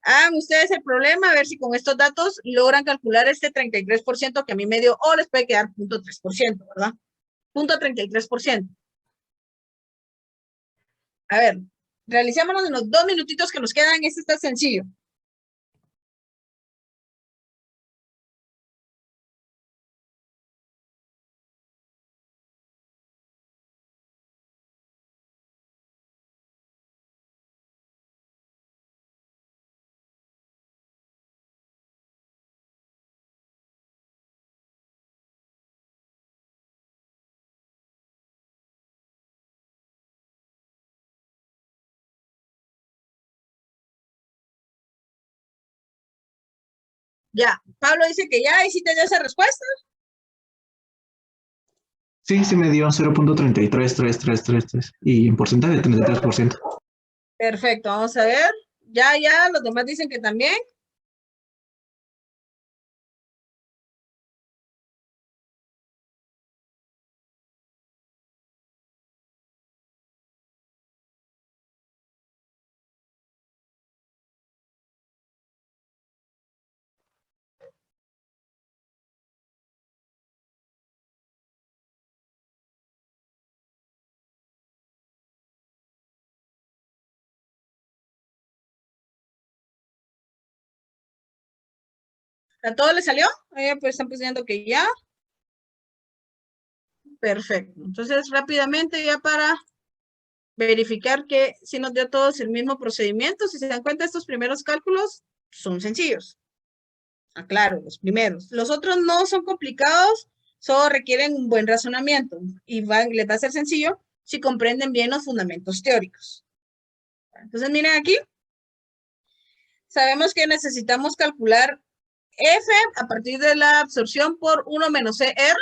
Speaker 9: Hagan ustedes el problema, a ver si con estos datos logran calcular este 33% que a mí me dio, o les puede quedar 0.3%, ¿verdad? 0.33%. A ver, realicémonos en los 2 minutitos que nos quedan. Este está sencillo. Ya, Pablo dice que ya, ¿y si te dio esa respuesta?
Speaker 4: Sí, sí me dio 0.33333 y en porcentaje 33%.
Speaker 9: Perfecto, vamos a ver. Ya, los demás dicen que también. ¿A todos les salió? Pues están diciendo que ya. Perfecto. Entonces, rápidamente ya para verificar que si nos dio a todos el mismo procedimiento. Si se dan cuenta, estos primeros cálculos son sencillos. Aclaro, los primeros. Los otros no son complicados, solo requieren un buen razonamiento y les va a ser sencillo si comprenden bien los fundamentos teóricos. Entonces, miren aquí. Sabemos que necesitamos calcular F a partir de la absorción por 1 menos CR.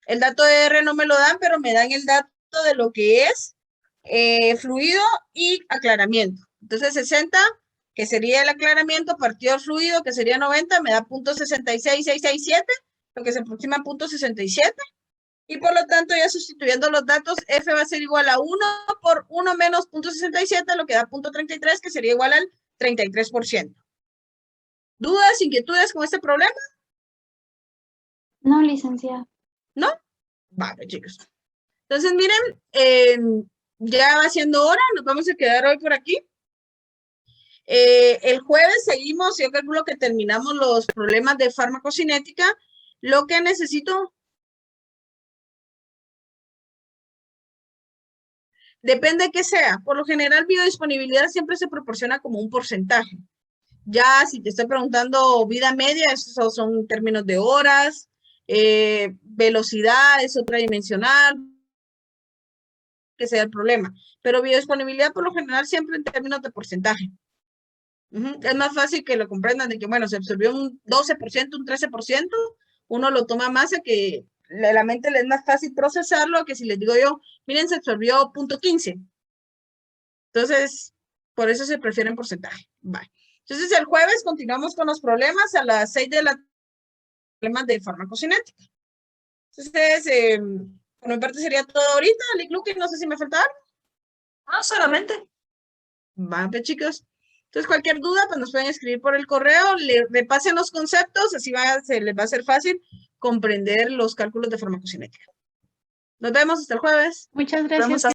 Speaker 9: El dato de R no me lo dan, pero me dan el dato de lo que es fluido y aclaramiento. Entonces 60, que sería el aclaramiento, partido al fluido, que sería 90, me da .66667, lo que se aproxima a .67. Y por lo tanto, ya sustituyendo los datos, F va a ser igual a 1 por 1 menos .67, lo que da .33, que sería igual al 33%. ¿Dudas, inquietudes con este problema?
Speaker 3: No, licenciada.
Speaker 9: ¿No? Vale, chicos. Entonces, miren, ya va siendo hora, nos vamos a quedar hoy por aquí. El jueves seguimos, yo calculo que terminamos los problemas de farmacocinética. Lo que necesito... Depende de qué sea. Por lo general, biodisponibilidad siempre se proporciona como un porcentaje. Ya si te estoy preguntando vida media, esos son términos de horas, velocidad es otra dimensional, que sea el problema. Pero biodisponibilidad por lo general siempre en términos de porcentaje. Es más fácil que lo comprendan de que, bueno, se absorbió un 12%, un 13%, uno lo toma más a que la mente le es más fácil procesarlo que si les digo yo, miren, se absorbió .15. Entonces, por eso se prefiere en porcentaje. Vale. Entonces, el jueves continuamos con los problemas a las 6 de la tarde, problemas de farmacocinética. Entonces, por mi parte sería todo ahorita. Luque, no sé si me falta algo.
Speaker 1: No, solamente.
Speaker 9: Vale, chicos. Entonces, cualquier duda, pues nos pueden escribir por el correo, le repasen los conceptos, así se les va a hacer fácil comprender los cálculos de farmacocinética. Nos vemos hasta el jueves.
Speaker 13: Muchas gracias.